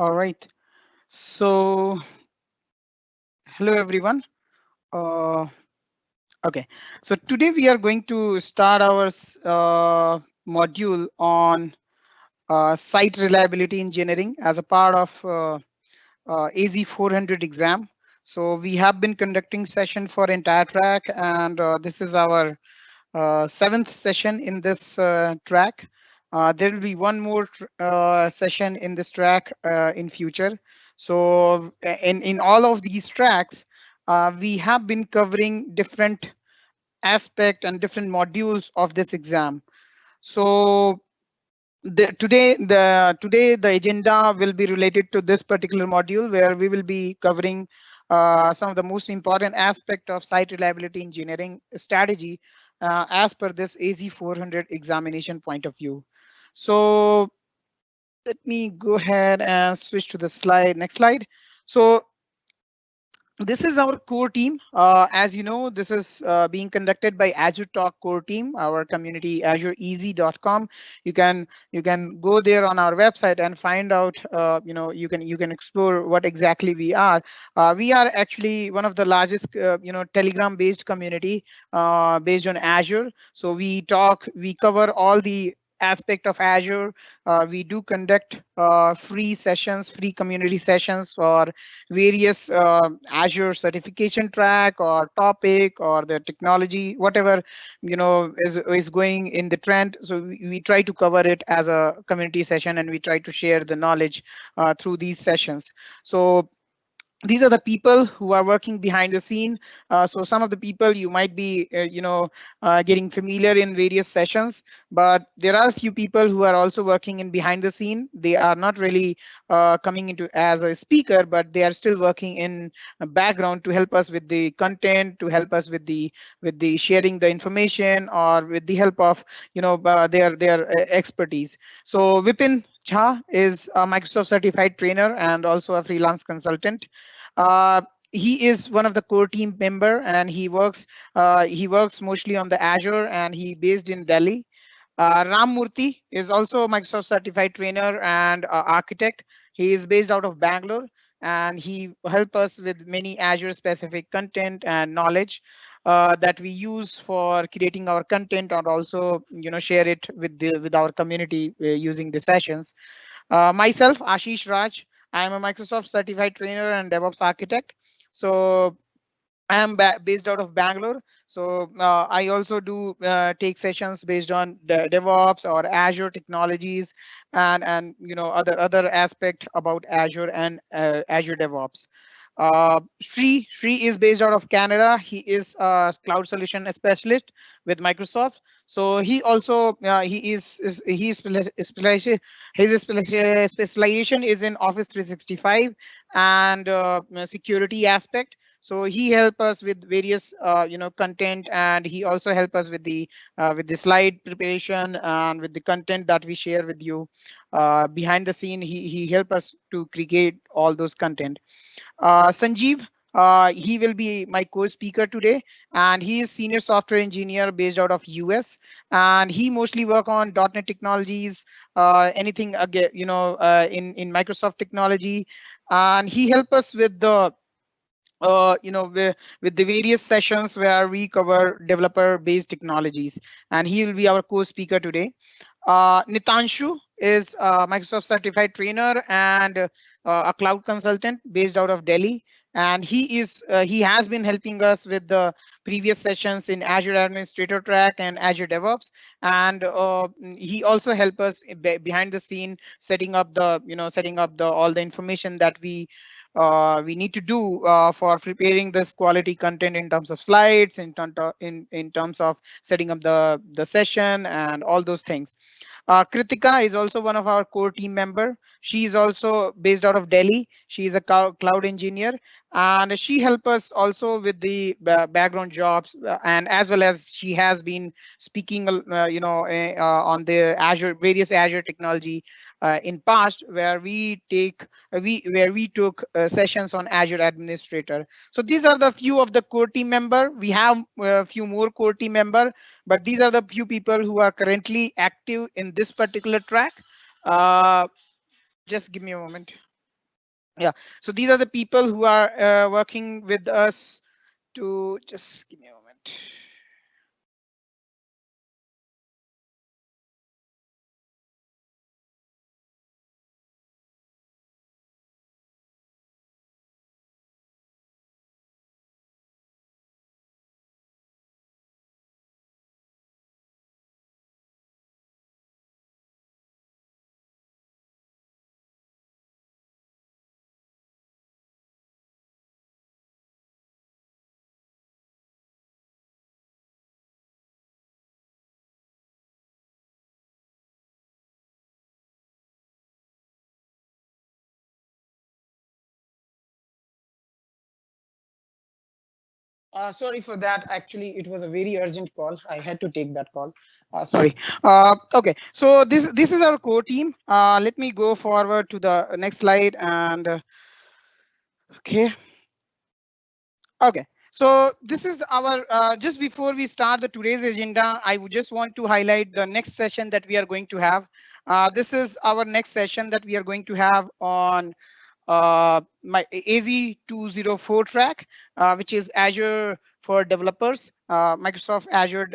All right. So, hello everyone. Uh, okay. So today we are going to start our module on site reliability engineering as a part of AZ-400 exam. So we have been conducting session for entire track, and this is our seventh session in this track. There will be one more session in this track in future. So in all of these tracks, we have been covering different aspect and different modules of this exam. So today the agenda will be related to this particular module where we will be covering some of the most important aspect of site reliability engineering strategy as per this AZ-400 examination point of view. So let me go ahead and switch to the slide. Next slide. So this is our core team. As you know, this is being conducted by AzureTalk core team, our community AzureEZ.com. You can go there on our website and find out. You can explore what exactly we are. We are actually one of the largest Telegram-based community based on Azure. So we cover all the aspect of Azure. We do conduct free sessions, free community sessions for various Azure certification track or topic or the technology, whatever is going in the trend. So we try to cover it as a community session, and we try to share the knowledge through these sessions. So these are the people who are working behind the scene. So some of the people you might be getting familiar in various sessions, but there are a few people who are also working in behind the scene. They are not really coming into as a speaker, but they are still working in a background to help us with the content, to help us with the sharing the information, or with the help of their expertise. So Vipin Jha is a Microsoft certified trainer and also a freelance consultant. uh, he is one of the core team member, and he works mostly on the Azure, and he based in Delhi. Ram Murthy is also a Microsoft certified trainer and architect. He is based out of Bangalore, and he help us with many Azure specific content and knowledge that we use for creating our content, and also share it with our community using the sessions. Myself, Ashish Raj, I am a Microsoft certified trainer and DevOps architect. So I am based out of Bangalore. So I also do take sessions based on the DevOps or Azure technologies, and other aspect about Azure and Azure DevOps. Sri is based out of Canada. He is a cloud solution specialist with Microsoft. So he also he is specialization is in Office 365 and security aspect. So he help us with various content, and he also help us with the slide preparation and with the content that we share with you behind the scene. He help us to create all those content. Sanjeev, he will be my co-speaker today, and he is senior software engineer based out of US, and he mostly work on .NET technologies, anything again, in Microsoft technology, and he help us with the with the various sessions where we cover developer based technologies, and he will be our co-speaker today. Nitanshu is a Microsoft certified trainer and a cloud consultant based out of Delhi, and he has been helping us with the previous sessions in Azure Administrator track and Azure DevOps, and he also help us behind the scene setting up the all the information that we need to do for preparing this quality content in terms of slides, in terms of setting up the session and all those things. Kritika is also one of our core team member. She is also based out of Delhi. She is a cloud engineer, and she help us also with the background jobs, and as well as she has been speaking, on the Azure various Azure technology in past, where we took sessions on Azure Administrator. So these are the few of the core team member. We have a few more core team member, but these are the few people who are currently active in this particular track. Uh, just give me a moment. Yeah, so these are the people who are working with us. To just give me a moment. Sorry for that. Actually, it was a very urgent call. I had to take that call. Sorry. Okay, so this is our core team. Let me go forward to the next slide and okay. Okay, so this is our just before we start the today's agenda, I would just want to highlight the next session that we are going to have. This is our next session that we are going to have on my AZ-400 track, which is Azure for developers, Microsoft Azure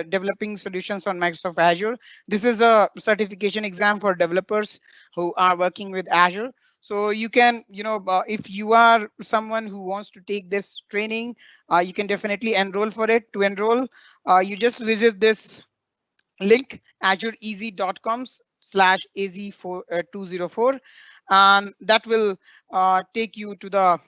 developing solutions on Microsoft Azure. This is a certification exam for developers who are working with Azure. So you can, if you are someone who wants to take this training, you can definitely enroll for it. To enroll, you just visit this link azureeasy.com/az204, and that will take you to the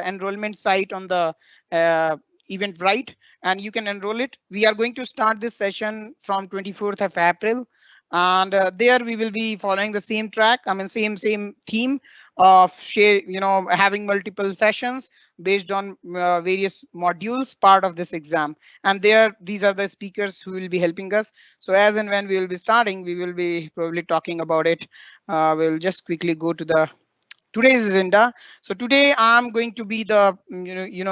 enrollment site on the uh, Eventbrite, and you can enroll it. We are going to start this session from 24th of April, and there we will be following the same track. I mean, same theme of having multiple sessions based on various modules part of this exam. And there, these are the speakers who will be helping us. So as and when we will be starting, we will be probably talking about it. We'll just quickly go to the today's agenda. So today I'm going to be the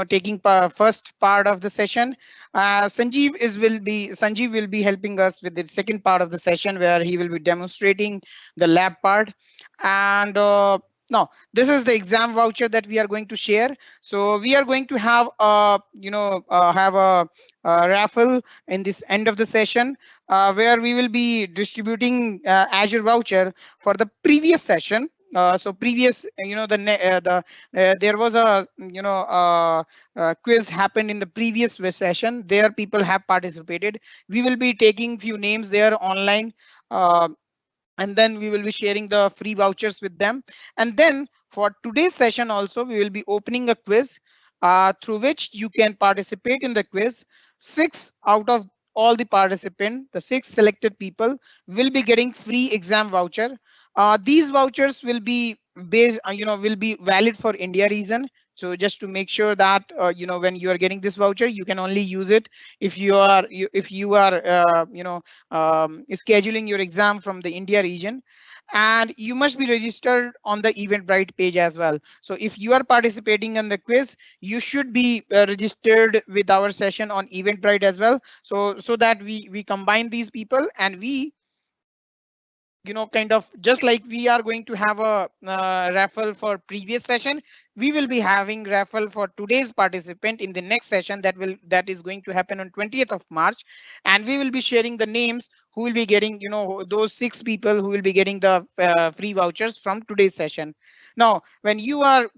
taking first part of the session. Sanjeev will be helping us with the second part of the session where he will be demonstrating the lab part. And now this is the exam voucher that we are going to share. So we are going to have a raffle in this end of the session where we will be distributing Azure voucher for the previous session. So previous, there was a quiz happened in the previous session. There people have participated. We will be taking few names there online. Uh, and then we will be sharing the free vouchers with them. And then for today's session also, we will be opening a quiz through which you can participate in the quiz. 6 out of all the participants, the 6 selected people will be getting free exam voucher. These vouchers will be will be valid for India region. So just to make sure that when you are getting this voucher, you can only use it if you are scheduling your exam from the India region, and you must be registered on the Eventbrite page as well. So if you are participating in the quiz, you should be registered with our session on Eventbrite as well. So that we combine these people, and we kind of just like we are going to have a raffle for previous session, we will be having raffle for today's participant in the next session that is going to happen on 20th of March, and we will be sharing the names who will be getting those 6 people who will be getting the free vouchers from today's session. Now when you are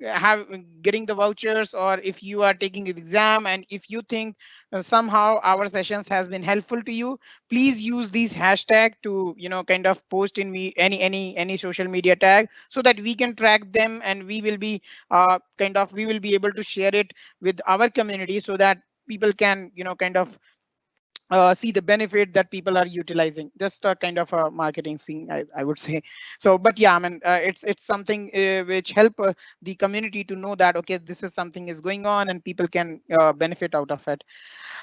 have getting the vouchers, or if you are taking the exam and if you think somehow our sessions has been helpful to you, please use these hashtag to kind of post in me any social media tag, so that we can track them, and we will be we will be able to share it with our community, so that people can kind of see the benefit that people are utilizing. Just a kind of a marketing scene, I would say. So but yeah, I mean it's something which help the community to know that okay, this is something is going on and people can benefit out of it.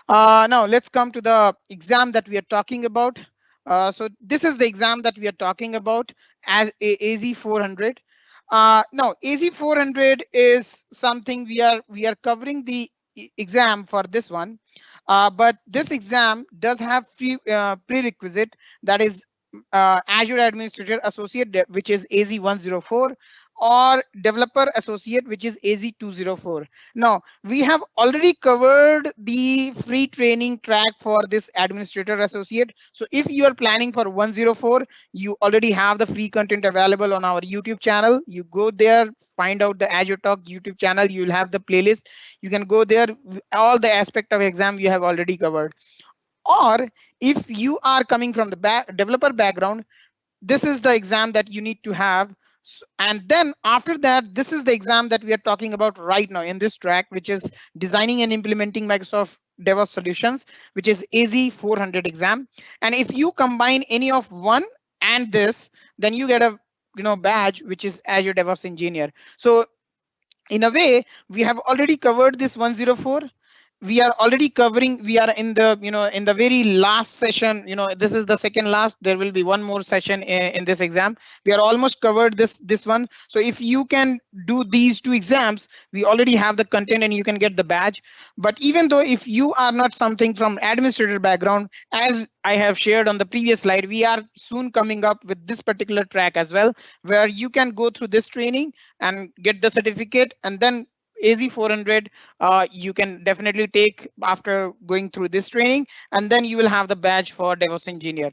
Now let's come to the exam that we are talking about. So this is the exam that we are talking about as AZ-400. Now AZ-400 is something we are covering the exam for this one. But this exam does have prerequisite, that is Azure Administrator Associate, which is AZ-104, or Developer Associate, which is AZ-204. Now, we have already covered the free training track for this Administrator Associate. So if you are planning for 104, you already have the free content available on our YouTube channel. You go there, find out the Azure Talk YouTube channel. You'll have the playlist. You can go there. All the aspect of exam you have already covered. Or if you are coming from the developer background, this is the exam that you need to have. And then after that, this is the exam that we are talking about right now in this track, which is designing and implementing Microsoft DevOps solutions, which is AZ-400 exam. And if you combine any of one and this, then you get a badge, which is Azure DevOps Engineer. So in a way, we have already covered this 104. We are already covering, we are in the in the very last session. This is the second last. There will be one more session in this exam. We are almost covered this one. So if you can do these two exams, we already have the content and you can get the badge. But even though if you are not something from administrator background, as I have shared on the previous slide, we are soon coming up with this particular track as well, where you can go through this training and get the certificate, and then AZ-400 you can definitely take after going through this training, and then you will have the badge for DevOps engineer.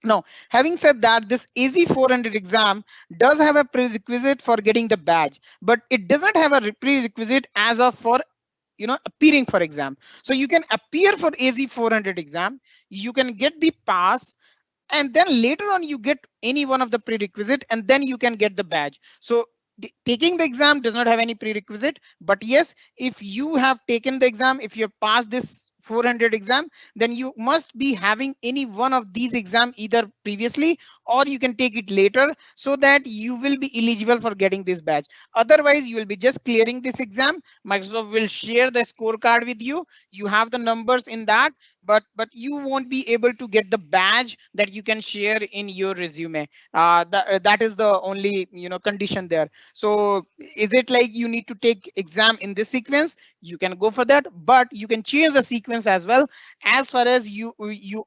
Now, having said that, this AZ-400 exam does have a prerequisite for getting the badge, but it doesn't have a prerequisite as of for appearing for exam. So you can appear for AZ-400 exam, you can get the pass, and then later on you get any one of the prerequisite, and then you can get the badge. So taking the exam does not have any prerequisite, but yes, if you have taken the exam, if you have passed this 400 exam, then you must be having any one of these exam either previously or you can take it later, so that you will be eligible for getting this badge. Otherwise, you will be just clearing this exam. Microsoft will share the scorecard with you. You have the numbers in that, but you won't be able to get the badge that you can share in your resume. That is the only condition there. So is it like you need to take exam in this sequence? You can go for that, but you can change the sequence as well, as far as you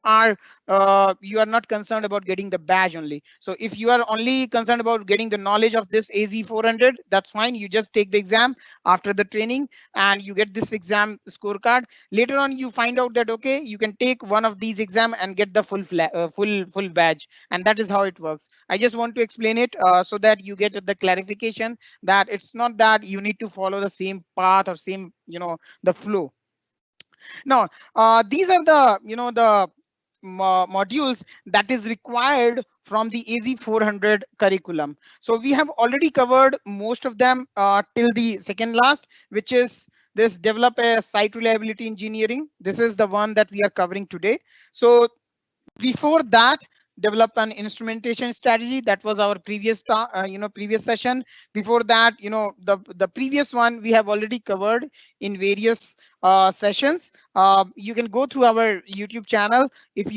are not concerned about getting the badge only. So if you are only concerned about getting the knowledge of this AZ-400, that's fine. You just take the exam after the training and you get this exam scorecard. Later on, you find out that okay, you can take one of these exam and get the full badge, and that is how it works. I just want to explain it so that you get the clarification that it's not that you need to follow the same path or same the flow. Now, these are the the modules that is required from the AZ-400 curriculum. So we have already covered most of them till the second last, which is this develop a site reliability engineering. This is the one that we are covering today. So before that, develop an instrumentation strategy. That was our previous previous session. Before that, the previous one we have already covered in various sessions. You can go through our YouTube channel. If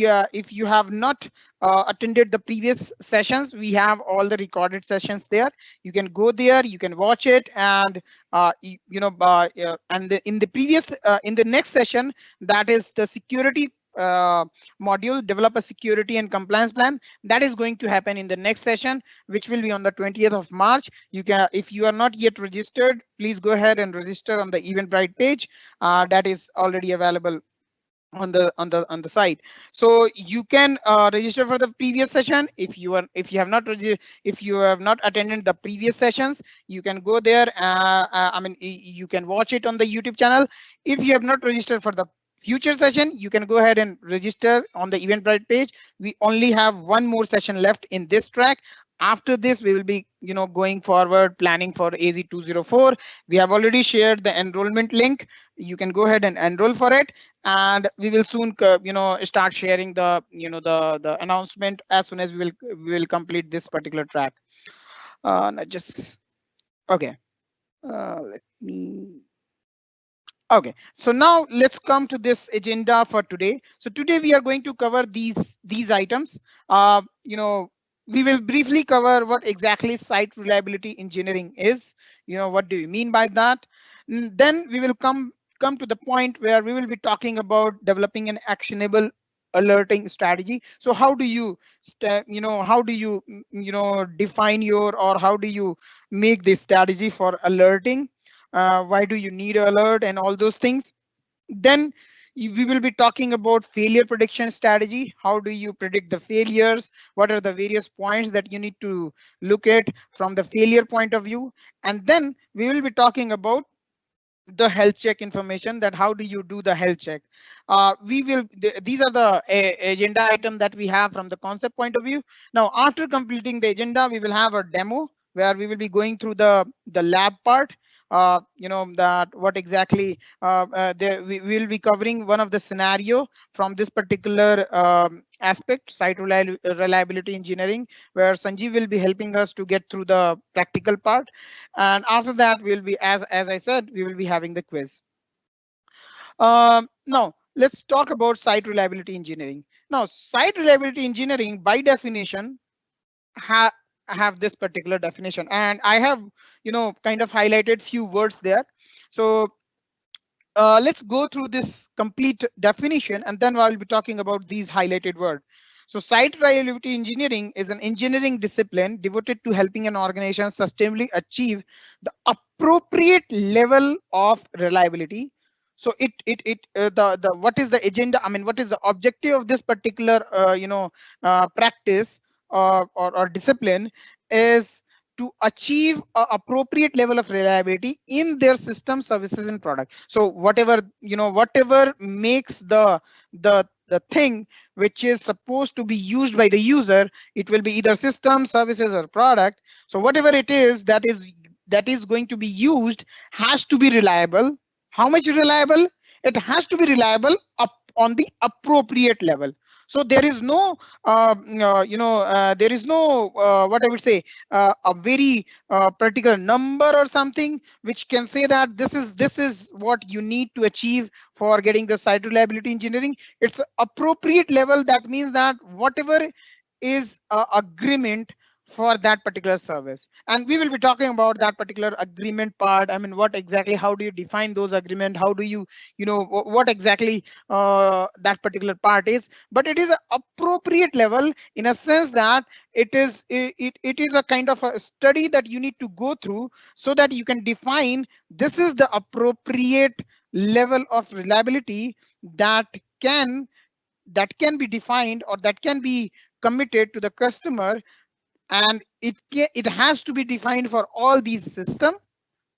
you have not attended the previous sessions, we have all the recorded sessions there. You can go there, you can watch it, and in the previous in the next session, that is the security module, develop a security and compliance plan. That is going to happen in the next session, which will be on the 20th of March. You can, if you are not yet registered, please go ahead and register on the Eventbrite page. That is already available on the site. So you can register for the previous session. If you have not attended the previous sessions, you can go there. I mean, you can watch it on the YouTube channel. If you have not registered for the future session, you can go ahead and register on the Eventbrite page. We only have one more session left in this track. After this, we will be going forward planning for AZ-204. We have already shared the enrollment link. You can go ahead and enroll for it, and we will soon start sharing the the announcement as soon as we will complete this particular track. Just okay. Let me. Okay, so now let's come to this agenda for today. So today we are going to cover these items. We will briefly cover what exactly site reliability engineering is. What do you mean by that? Then we will come to the point where we will be talking about developing an actionable alerting strategy. So how do you how do you define your, or how do you make this strategy for alerting? Why do you need alert and all those things? Then we will be talking about failure prediction strategy. How do you predict the failures? What are the various points that you need to look at from the failure point of view? And then we will be talking about the health check information, that how do you do the health check. These are the agenda item that we have from the concept point of view. Now after completing the agenda, we will have a demo where we will be going through the lab part. That what exactly there we will be covering one of the scenario from this particular aspect, site reliability engineering, where Sanjeev will be helping us to get through the practical part. And after that, we'll be, as I said, we will be having the quiz. Now let's talk about site reliability engineering. Now site reliability engineering by definition have this particular definition, and I have kind of highlighted few words there. So let's go through this complete definition, and then I'll be talking about these highlighted words. So site reliability engineering is an engineering discipline devoted to helping an organization sustainably achieve the appropriate level of reliability. So the what is the agenda? I mean, what is the objective of this particular practice or discipline is to achieve a appropriate level of reliability in their system, services, and product. So whatever makes the thing which is supposed to be used by the user, it will be either system, services, or product. So whatever it is that is going to be used has to be reliable. How much reliable? It has to be reliable up on the appropriate level. So there is no there is no what I would say a very particular number or something which can say that this is what you need to achieve for getting the site reliability engineering. It's appropriate level. That means that whatever is agreement for that particular service, and we will be talking about that particular agreement part. I mean, what exactly, how do you define those agreement? How do you what exactly that particular part is? But it is an appropriate level in a sense that it is a kind of a study that you need to go through so that you can define this is the appropriate level of reliability that can be defined, or that can be committed to the customer. And it has to be defined for all these system,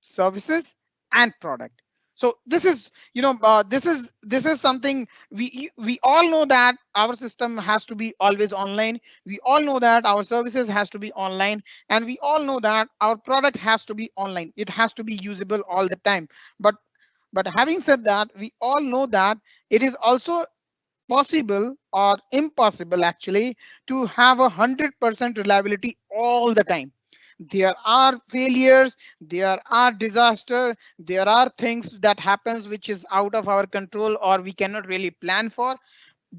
services, and product. So this is this is something we all know, that our system has to be always online. We all know that our services has to be online, and we all know that our product has to be online. It has to be usable all the time. But having said that, we all know that it is also possible or impossible actually to have 100% reliability all the time. There are failures, there are disaster, there are things that happens which is out of our control or we cannot really plan for.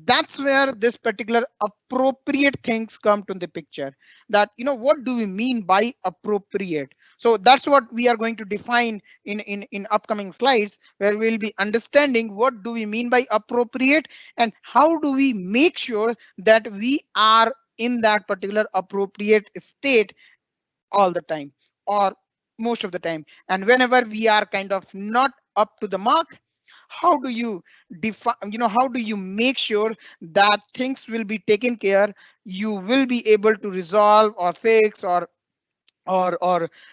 That's where this particular appropriate things come to the picture. That what do we mean by appropriate? So that's what we are going to define in upcoming slides, where we'll be understanding what do we mean by appropriate, and how do we make sure that we are in that particular appropriate state all the time, or most of the time. And whenever we are kind of not up to the mark, how do you define, how do you make sure that things will be taken care? You will be able to resolve or fix or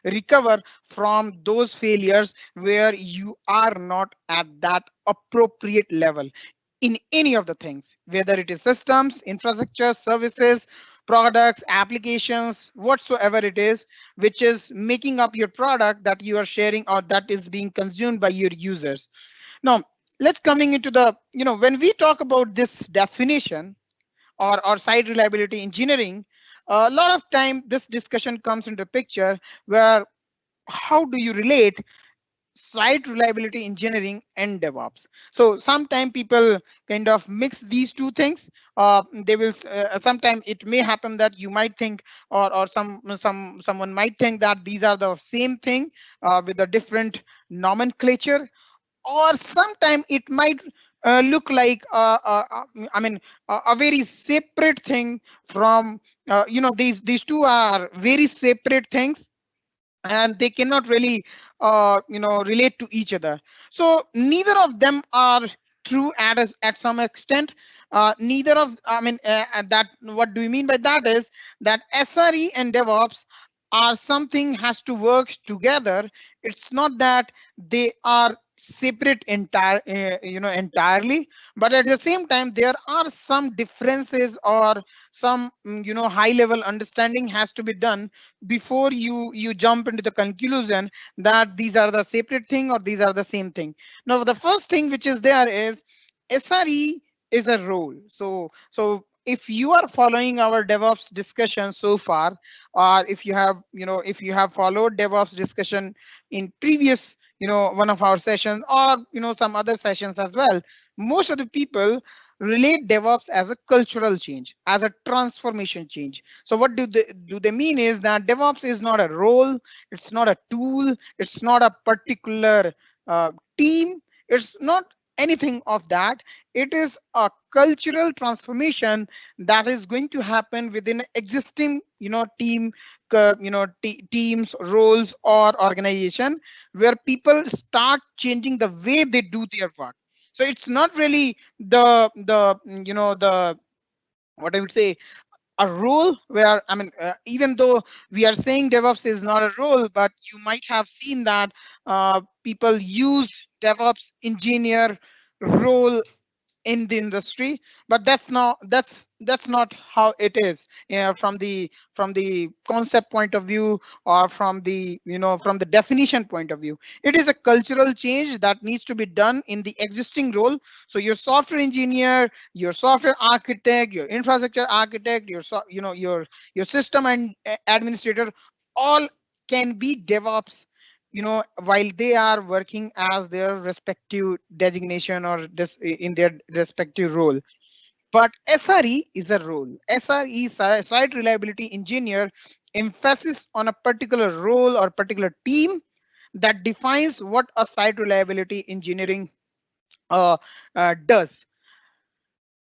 recover from those failures where you are not at that appropriate level in any of the things, whether it is systems, infrastructure, services, products, applications, whatsoever it is, which is making up your product that you are sharing or that is being consumed by your users. Now, let's coming into the, when we talk about this definition or site reliability engineering, a lot of time this discussion comes into picture where how do you relate site reliability engineering and DevOps? So sometimes people kind of mix these two things. They will sometimes it may happen that you might think, or someone might think that these are the same thing with a different nomenclature, or sometime it might look like I mean a very separate thing from these two are very separate things, and they cannot really relate to each other. So neither of them are true at some extent. Neither of I mean and that what do we mean by that is that SRE and DevOps are something has to work together. It's not that they are separate entirely, but at the same time there are some differences or some high level understanding has to be done before you jump into the conclusion that these are the separate thing or these are the same thing. Now the first thing which is there is SRE is a role. So if you are following our DevOps discussion so far, or if you have followed DevOps discussion in previous one of our sessions, or some other sessions as well, most of the people relate DevOps as a cultural change, as a transformation change. So what do they mean is that DevOps is not a role, it's not a tool, it's not a particular team, it's not anything of that. It is a cultural transformation that is going to happen within existing teams, roles, or organization, where people start changing the way they do their work. So it's not really the what I would say a role where even though we are saying DevOps is not a role, but you might have seen that people use DevOps engineer role in the industry, but that's not how it is, from the concept point of view, or from the definition point of view. It is a cultural change that needs to be done in the existing role. So your software engineer, your software architect, your infrastructure architect, your system and administrator, all can be DevOps, while they are working as their respective designation or in their respective role. But SRE is a role. SRE, site reliability engineer, emphasis on a particular role or particular team that defines what a site reliability engineering uh, does.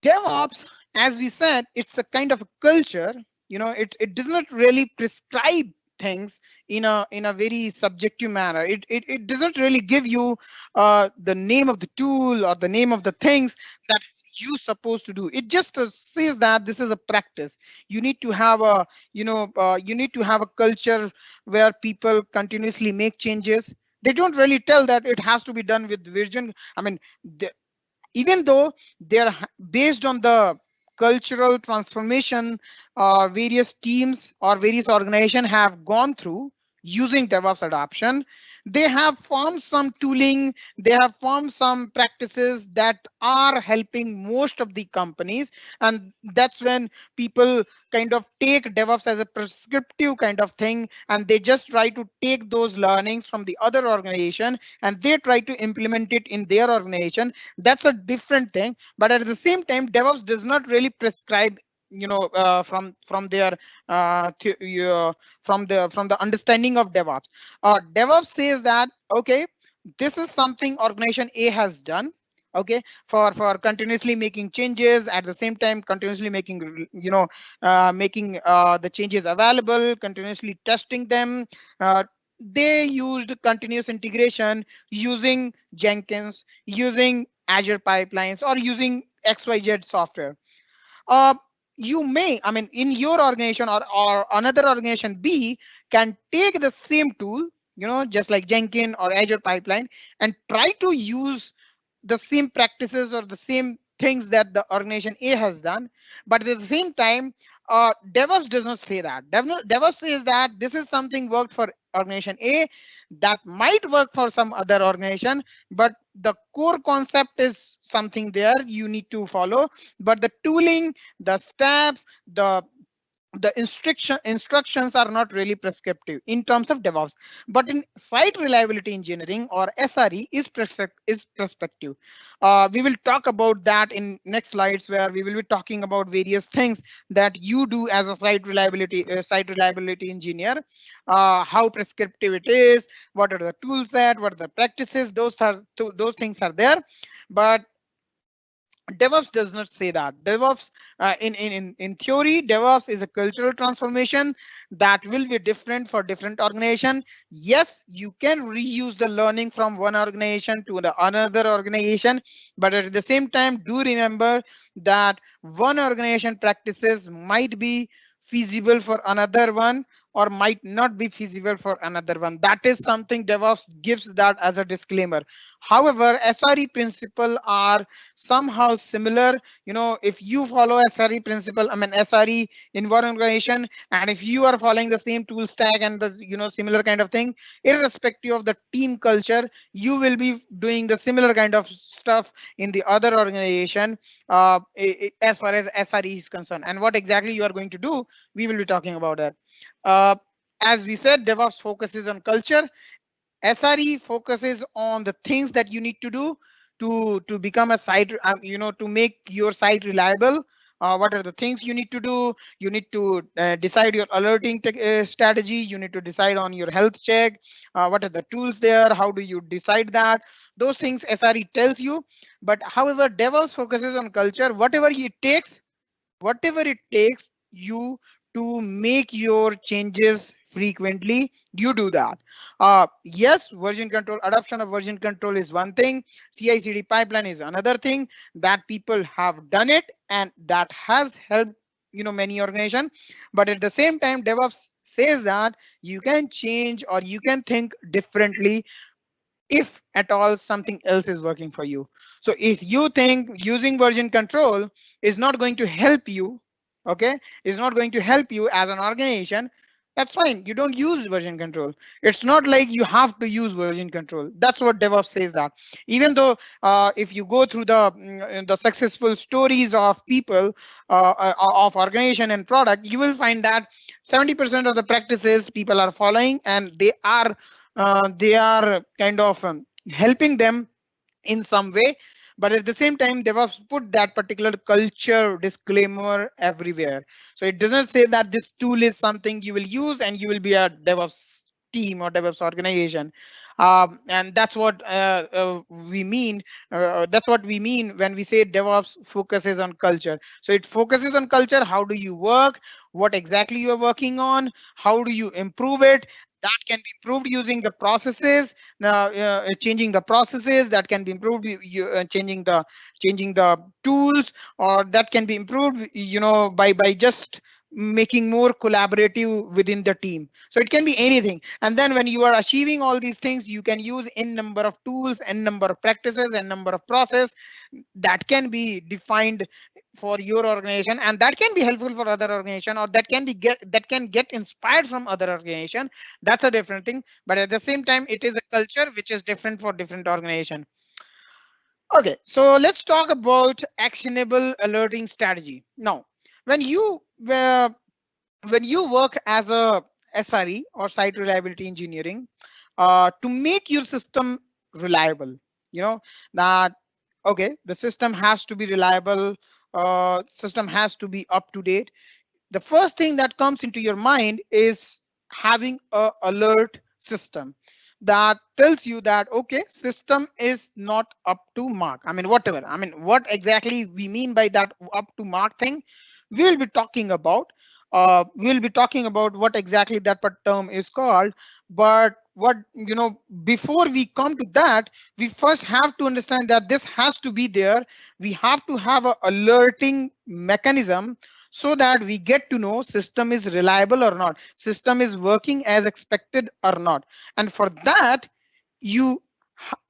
DevOps, as we said, it's a kind of a culture. It does not really prescribe things in a very subjective manner. It doesn't really give you the name of the tool or the name of the things that you supposed to do. It just says that this is a practice. You need to have a culture where people continuously make changes. They don't really tell that it has to be done with vision. Even though they're based on the cultural transformation various teams or various organizations have gone through using DevOps adoption, they have formed some tooling, they have formed some practices that are helping most of the companies. And that's when people kind of take DevOps as a prescriptive kind of thing, and they just try to take those learnings from the other organization and they try to implement it in their organization. That's a different thing. But at the same time, DevOps does not really prescribe from their from the understanding of DevOps. DevOps says that, okay, this is something organization A has done, okay, for continuously making changes, at the same time continuously making the changes available, continuously testing them. They used continuous integration using Jenkins, using Azure pipelines, or using XYZ software. uh, you may, in your organization, or another organization B can take the same tool, just like Jenkins or Azure pipeline, and try to use the same practices or the same things that the organization A has done. But at the same time, DevOps does not say that. DevOps says that this is something worked for organization A that might work for some other organization, but the core concept is something there you need to follow. But the tooling, the steps, the instructions are not really prescriptive in terms of DevOps. But in site reliability engineering, or SRE, is prescriptive. We will talk about that in next slides, where we will be talking about various things that you do as a site reliability engineer, how prescriptive it is, what are the tool set, what are the practices. Those things are there. But DevOps does not say that. DevOps, in theory, DevOps is a cultural transformation that will be different for different organization. Yes, you can reuse the learning from one organization to the another organization, but at the same time, do remember that one organization practices might be feasible for another one or might not be feasible for another one. That is something DevOps gives that as a disclaimer. However, SRE principle are somehow similar. If you follow SRE principle, I mean SRE in one organization, and if you are following the same tool stack and the similar kind of thing, irrespective of the team culture, you will be doing the similar kind of stuff in the other organization, as far as SRE is concerned. And what exactly you are going to do, we will be talking about that. uh, as we said, DevOps focuses on culture. SRE focuses on the things that you need to do to become a site, to make your site reliable. What are the things you need to do? You need to decide your alerting strategy. You need to decide on your health check. What are the tools there? How do you decide that? Those things SRE tells you. But however, DevOps focuses on culture. Whatever it takes you to make your changes frequently, you do that. Yes, version control, adoption of version control is one thing. CI/CD pipeline is another thing that people have done it, and that has helped many organizations. But at the same time, DevOps says that you can change or you can think differently if at all something else is working for you. So if you think using version control is not going to help you, okay, is not going to help you as an organization, that's fine. You don't use version control. It's not like you have to use version control. That's what DevOps says that. Even though if you go through the successful stories of people, of organization and product, you will find that 70% of the practices people are following, and they are kind of helping them in some way. But at the same time, DevOps put that particular culture disclaimer everywhere. So it doesn't say that this tool is something you will use and you will be a DevOps team or DevOps organization. And that's what we mean. That's what we mean when we say DevOps focuses on culture. So it focuses on culture. How do you work? What exactly you are working on? How do you improve it? That can be improved using the processes, changing the processes. That can be improved changing the tools, or that can be improved by just making more collaborative within the team. So it can be anything. And then when you are achieving all these things, you can use n number of tools, n number of practices, and number of process that can be defined for your organization, and that can be helpful for other organization, or that can get inspired from other organization. That's a different thing. But at the same time, it is a culture which is different for different organization. Okay, so let's talk about actionable alerting strategy. Now, when you uh, when you work as a SRE or site reliability engineering, to make your system reliable, you know that okay, the system has to be reliable, system has to be up to date. The first thing that comes into your mind is having a alert system that tells you that okay, system is not up to mark. I mean, whatever, I mean, what exactly we mean by that up to mark thing, we'll be talking about. We'll be talking about what exactly that term is called. But what before we come to that, we first have to understand that this has to be there. We have to have a alerting mechanism so that we get to know system is reliable or not, system is working as expected or not. And for that, you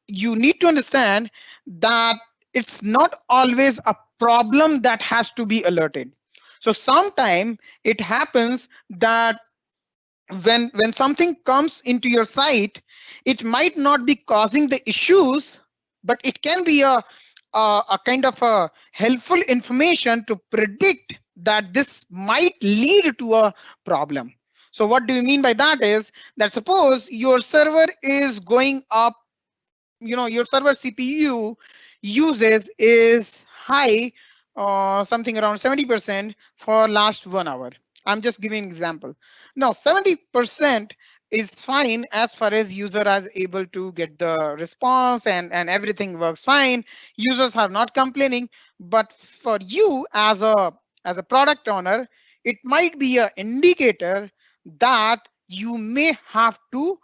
you need to understand that it's not always a problem that has to be alerted. So sometime it happens that when something comes into your site, it might not be causing the issues, but it can be a kind of a helpful information to predict that this might lead to a problem. So what do you mean by that is that suppose your server is going up, your server CPU uses is high, something around 70% for last 1 hour. I'm just giving an example. Now 70%, is fine as far as user is able to get the response and everything works fine. Users are not complaining. But for you as a product owner, it might be an indicator that you may have to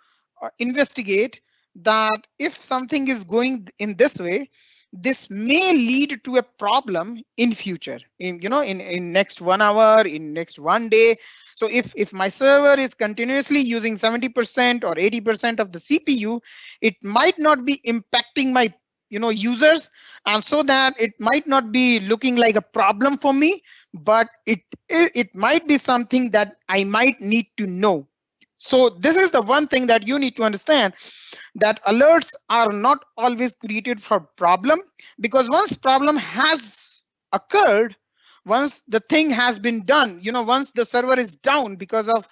investigate that if something is going in this way, this may lead to a problem in future, in in next 1 hour, in next 1 day. So if my server is continuously using 70% or 80% of the CPU, it might not be impacting my users, and so that it might not be looking like a problem for me, but it might be something that I might need to know. So this is the one thing that you need to understand, that alerts are not always created for problem, because once problem has occurred, once the thing has been done, once the server is down because of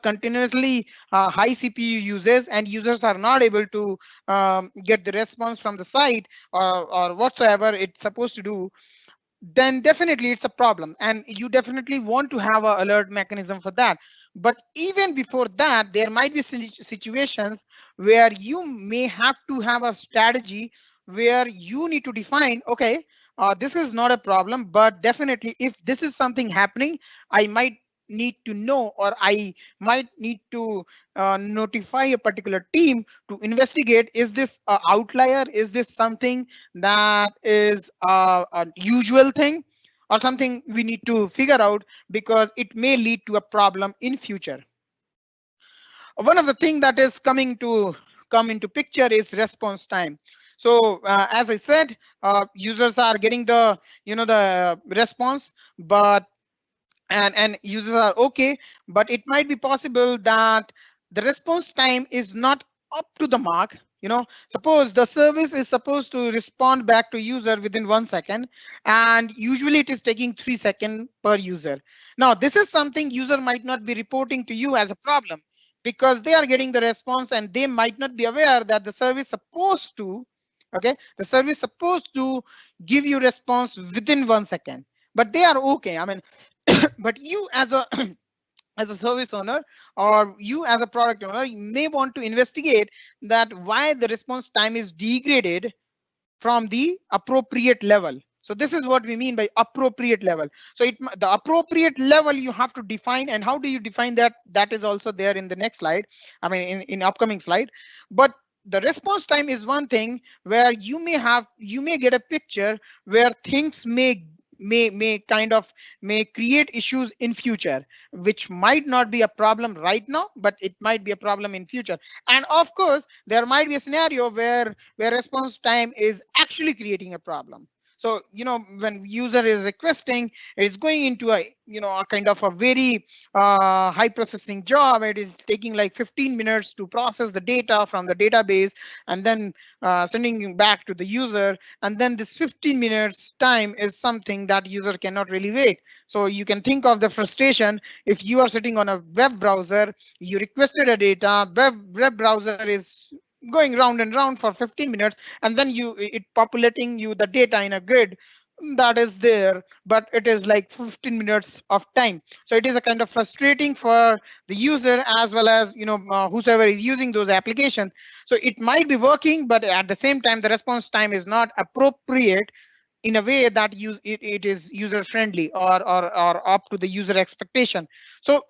continuously high CPU uses, and users are not able to get the response from the site, or whatsoever it's supposed to do, then definitely it's a problem, and you definitely want to have an alert mechanism for that. But even before that, there might be situations where you may have to have a strategy where you need to define, okay, this is not a problem, but definitely if this is something happening, I might need to know, or I might need to notify a particular team to investigate, is this a outlier, is this something that is a usual thing, or something we need to figure out, because it may lead to a problem in future. One of the things that is come into picture is response time. So as I said, users are getting the response, but and users are okay, but it might be possible that the response time is not up to the mark. Suppose the service is supposed to respond back to user within 1 second, and usually it is taking 3 seconds per user. Now this is something user might not be reporting to you as a problem, because they are getting the response and they might not be aware that the service supposed to, okay, the service supposed to give you response within 1 second, but they are okay. I mean, but you as a as a service owner, or you as a product owner, you may want to investigate that why the response time is degraded from the appropriate level. So this is what we mean by appropriate level. So the appropriate level you have to define, and how do you define that, that is also there in the next slide, I mean in upcoming slide. But the response time is one thing where you may get a picture where things may create issues in future, which might not be a problem right now, but it might be a problem in future. And of course there might be a scenario where response time is actually creating a problem. So when user is requesting, it's going into a kind of a very high processing job. It is taking like 15 minutes to process the data from the database, and then sending back to the user. And then this 15 minutes time is something that user cannot really wait. So you can think of the frustration if you are sitting on a web browser, you requested a data, web browser is going round and round for 15 minutes, and then it populating you the data in a grid that is there, but it is like 15 minutes of time. So it is a kind of frustrating for the user, as well as whosoever is using those applications. So it might be working, but at the same time the response time is not appropriate in a way that it is user friendly, or up to the user expectation. So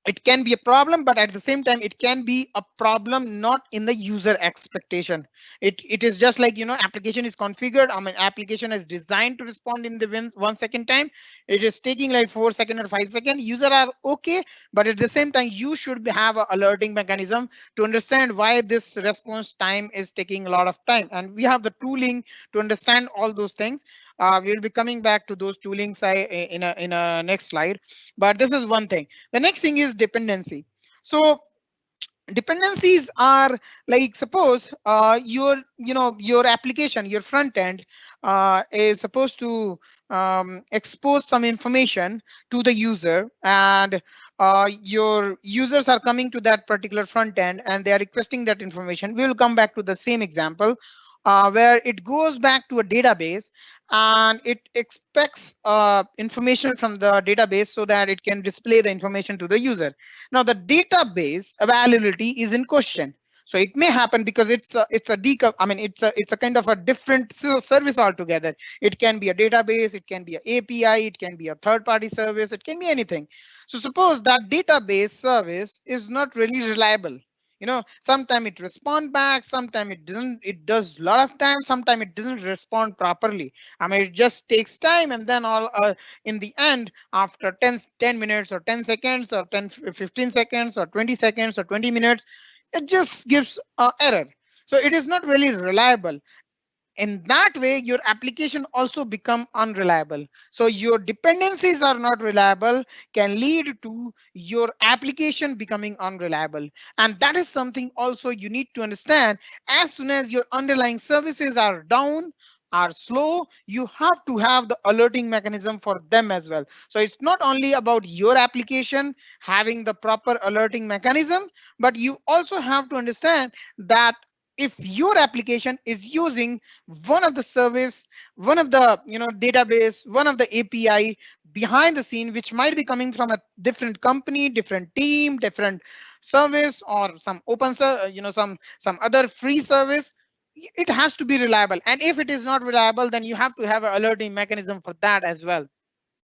it can be a problem, but at the same time it can be a problem not in the user expectation. It is just like application is configured, I mean application is designed to respond in the 1 second time. It is taking like 4 seconds or 5 seconds, user are okay, but at the same time you should have an alerting mechanism to understand why this response time is taking a lot of time. And we have the tooling to understand all those things. We'll be coming back to those toolings in a next slide. But this is one thing. The next thing is dependency. So dependencies are like, suppose your application, your front end is supposed to expose some information to the user, and your users are coming to that particular front end and they are requesting that information. We will come back to the same example where it goes back to a database, and it expects information from the database so that it can display the information to the user. Now the database availability is in question. So it may happen because I mean it's a kind of a different service altogether. It can be a database, it can be an API, it can be a third-party service, it can be anything. So suppose that database service is not really reliable. Sometimes it responds back, sometimes it doesn't. It does a lot of times, sometimes it doesn't respond properly. I mean, it just takes time, and then all in the end, after 10 minutes or 10 seconds or 15 seconds or 20 seconds or 20 minutes, it just gives error. So it is not really reliable. In that way, your application also become unreliable. So your dependencies are not reliable, can lead to your application becoming unreliable. And that is something also you need to understand. As soon as your underlying services are down, are slow, you have to have the alerting mechanism for them as well. So it's not only about your application having the proper alerting mechanism, but you also have to understand that if your application is using one of the service, one of the database, one of the API behind the scene, which might be coming from a different company, different team, different service, or some some other free service, it has to be reliable. And if it is not reliable, then you have to have an alerting mechanism for that as well.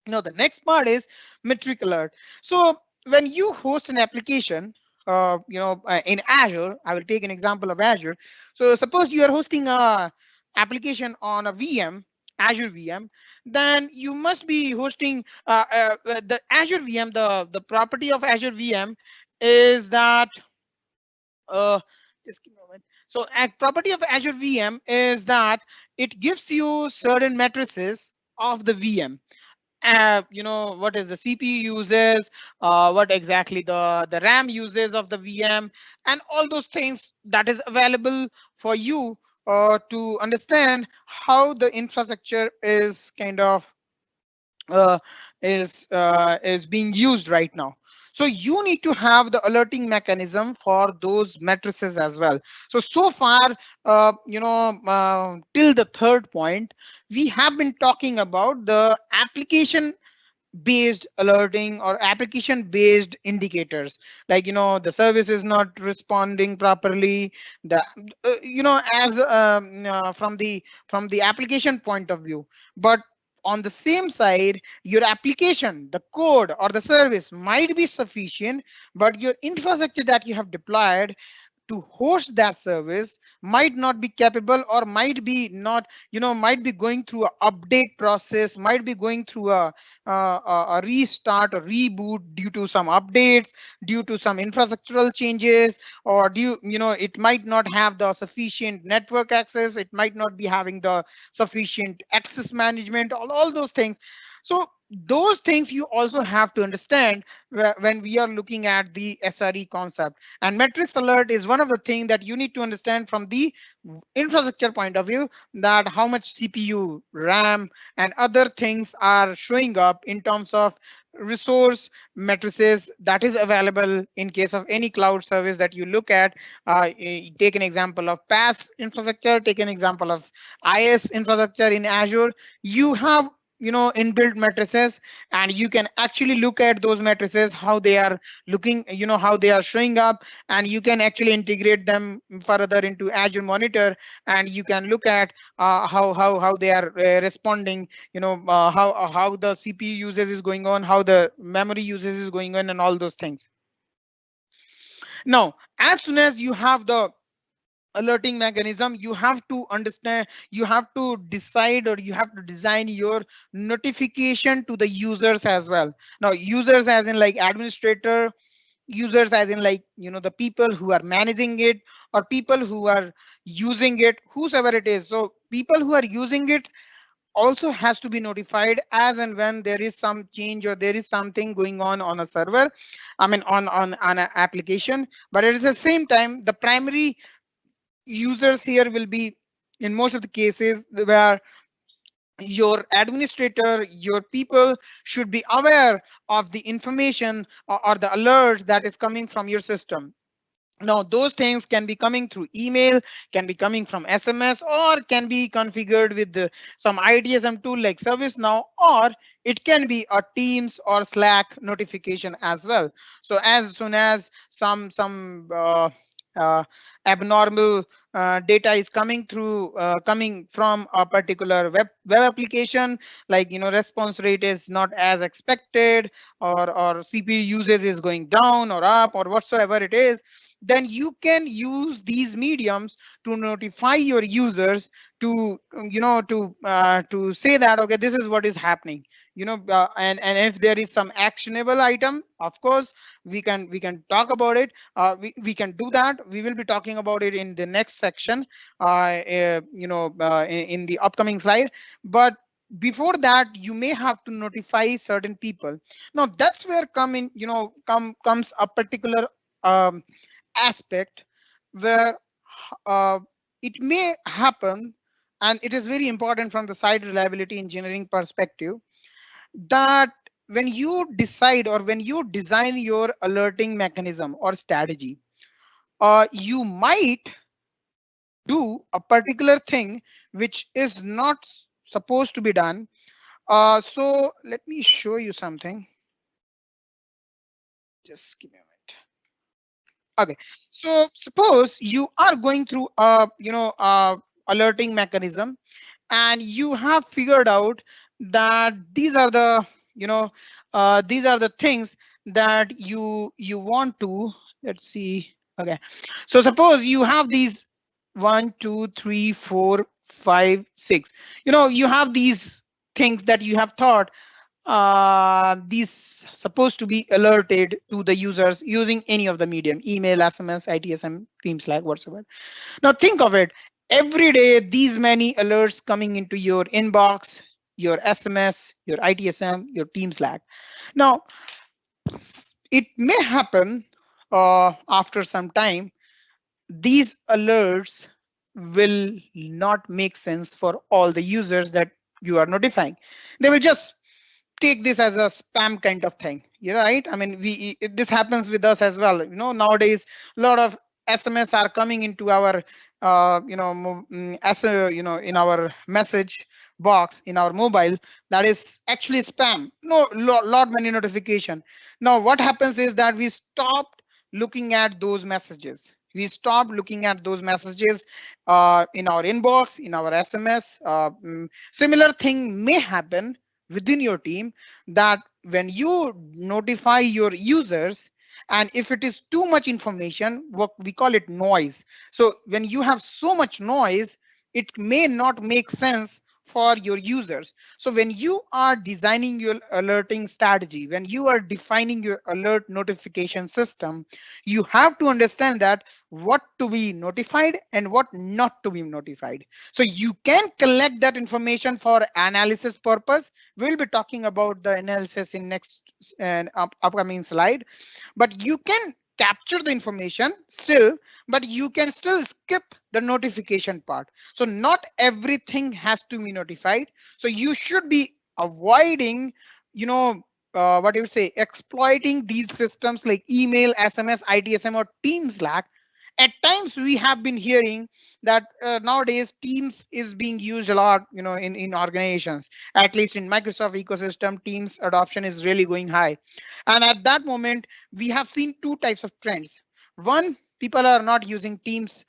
The next part is metric alert. So when you host an application, in Azure, I will take an example of Azure. So suppose you are hosting a application on a VM, Azure VM, then you must be hosting the Azure VM. The property of Azure VM is that just give me a moment. So a property of Azure VM is that it gives you certain matrices of the VM. What is the CPU uses, what exactly the RAM uses of the VM, and all those things that is available for you to understand how the infrastructure is kind of uh, is being used right now. So you need to have the alerting mechanism for those matrices as well. So far, till the third point, we have been talking about the application based alerting or application based indicators, like the service is not responding properly, the as from the application point of view. But on the same side, your application, the code or the service might be sufficient, but your infrastructure that you have deployed to host that service might not be capable, or might be not, might be going through a update process, might be going through a restart or reboot due to some updates, due to some infrastructural changes, or it might not have the sufficient network access, it might not be having the sufficient access management, all those things. So those things you also have to understand when we are looking at the SRE concept. And metrics alert is one of the things that you need to understand from the infrastructure point of view, that how much CPU, RAM, and other things are showing up in terms of resource matrices that is available in case of any cloud service that you look at. Take an example of PaaS infrastructure, take an example of IaaS infrastructure in Azure. You have inbuilt matrices, and you can actually look at those matrices, how they are looking, how they are showing up, and you can actually integrate them further into Azure Monitor, and you can look at how they are responding, how the CPU usage is going on, how the memory usage is going on, and all those things. Now, as soon as you have the alerting mechanism, you have to understand, you have to decide, or you have to design your notification to the users as well. Now users as in like administrator, users as in like the people who are managing it, or people who are using it, whosoever it is. So people who are using it also has to be notified as and when there is some change, or there is something going on a server, I mean on an application. But at the same time, the primary users here will be, in most of the cases, where your administrator, your people should be aware of the information, or the alert that is coming from your system. Now, those things can be coming through email, can be coming from SMS, or can be configured with some ITSM tool like ServiceNow, or it can be a Teams or Slack notification as well. So as soon as uh, abnormal data is coming through, coming from a particular web application, like response rate is not as expected, or CPU usage is going down or up, or whatsoever it is, then you can use these mediums to notify your users to to say that, okay, this is what is happening, and if there is some actionable item, of course we can talk about it. We can do that. We will be talking about it in the next section, in the upcoming slide. But before that, you may have to notify certain people. Now that's where comes a particular um, aspect where uh, it may happen, and it is very important from the site reliability engineering perspective, that when you decide or when you design your alerting mechanism or strategy, you might do a particular thing which is not supposed to be done. So let me show you something. Just give me a minute. Okay, so suppose you are going through a alerting mechanism, and you have figured out that these are the these are the things that you want to, let's see. Okay, so suppose you have these 1 2 3 4 5 6, you have these things that you have thought, these supposed to be alerted to the users using any of the medium: email, SMS, ITSM, Teams, Slack, whatsoever. Now think of it. Every day, these many alerts coming into your inbox, your SMS, your ITSM, your Teams, Slack. Now, it may happen after some time, these alerts will not make sense for all the users that you are notifying. They will just take this as a spam kind of thing. You're right. I mean, this happens with us as well. Nowadays a lot of SMS are coming into our as a, in our message box in our mobile, that is actually spam. No, lot many notification. Now what happens is that we stopped looking at those messages. We stopped looking at those messages in our inbox, in our SMS. Similar thing may happen within your team, that when you notify your users, and if it is too much information, what we call it noise. So when you have so much noise, it may not make sense for your users. So when you are designing your alerting strategy, when you are defining your alert notification system, you have to understand that what to be notified and what not to be notified. So you can collect that information for analysis purpose. We'll be talking about the analysis in next upcoming slide. But you can capture the information still, but you can still skip the notification part. So not everything has to be notified. So you should be avoiding, what you say, exploiting these systems like email, SMS, ITSM, or Teams, Slack. At times we have been hearing that nowadays Teams is being used a lot, in organizations. At least in Microsoft ecosystem, Teams adoption is really going high. And at that moment, we have seen two types of trends. One, people are not using Teams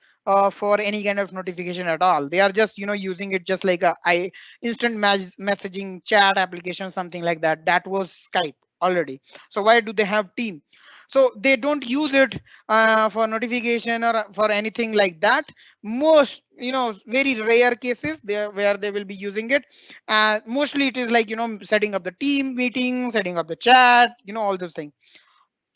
for any kind of notification at all. They are just, using it just like a instant messaging chat application, something like that. That was Skype already. So why do they have Team? So they don't use it for notification or for anything like that. Most, very rare cases there where they will be using it. Mostly it is like, setting up the team meeting, setting up the chat, all those things.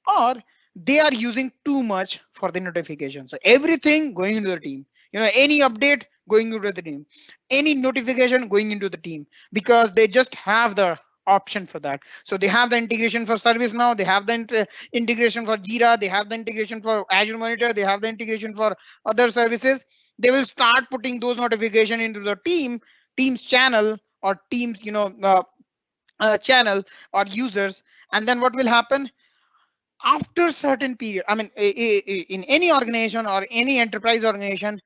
Or they are using too much for the notification. So everything going into the team, any update going into the team, any notification going into the team, because they just have the option for that. So they have the integration for ServiceNow, they have the integration for Jira, they have the integration for Azure Monitor, they have the integration for other services. They will start putting those notification into the teams channel, or teams, channel, or users. And then what will happen? after certain period, I mean, in any organization or any enterprise organization,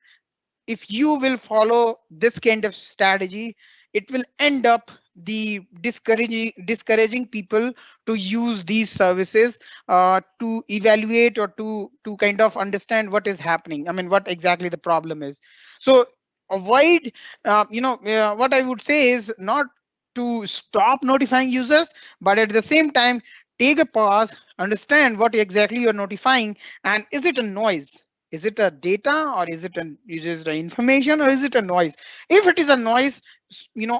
if you will follow this kind of strategy, it will end up the discouraging people to use these services, to evaluate or to kind of understand what is happening. I mean, what exactly the problem is. So avoid, what I would say is not to stop notifying users, but at the same time, take a pause, understand what exactly you're notifying, and is it a noise? Is it a data, or is it an information, or is it a noise? If it is a noise,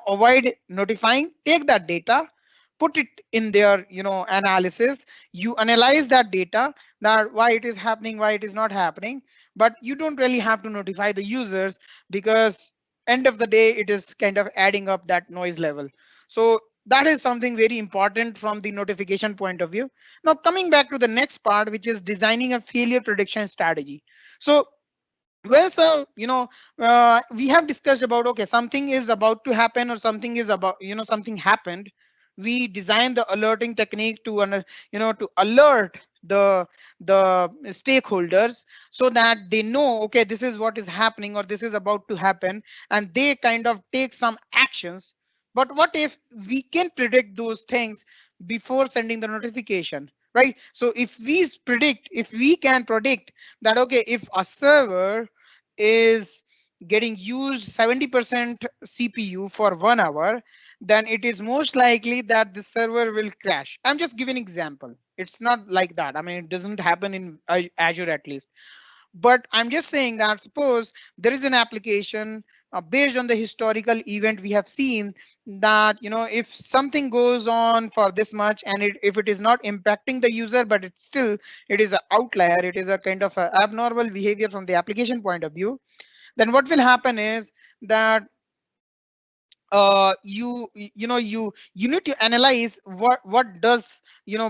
avoid notifying, take that data, put it in their, analysis. You analyze that data, that why it is happening, why it is not happening, but you don't really have to notify the users, because end of the day, it is kind of adding up that noise level. So that is something very important from the notification point of view. Now, coming back to the next part, which is designing a failure prediction strategy. So, well, so we have discussed about, okay, something is about to happen, or something is about, something happened. We design the alerting technique to to alert the stakeholders, so that they know, okay, this is what is happening, or this is about to happen, and they kind of take some actions. But what if we can predict those things before sending the notification, right? So if we can predict that, okay, if a server is getting used 70% CPU for 1 hour, then it is most likely that the server will crash. I'm just giving an example. It's not like that. I mean, it doesn't happen in Azure at least. But I'm just saying that suppose there is an application, based on the historical event we have seen, that if something goes on for this much, and if it is not impacting the user, but it's still, it is an outlier, it is a kind of a abnormal behavior from the application point of view, then what will happen is that you need to analyze what does,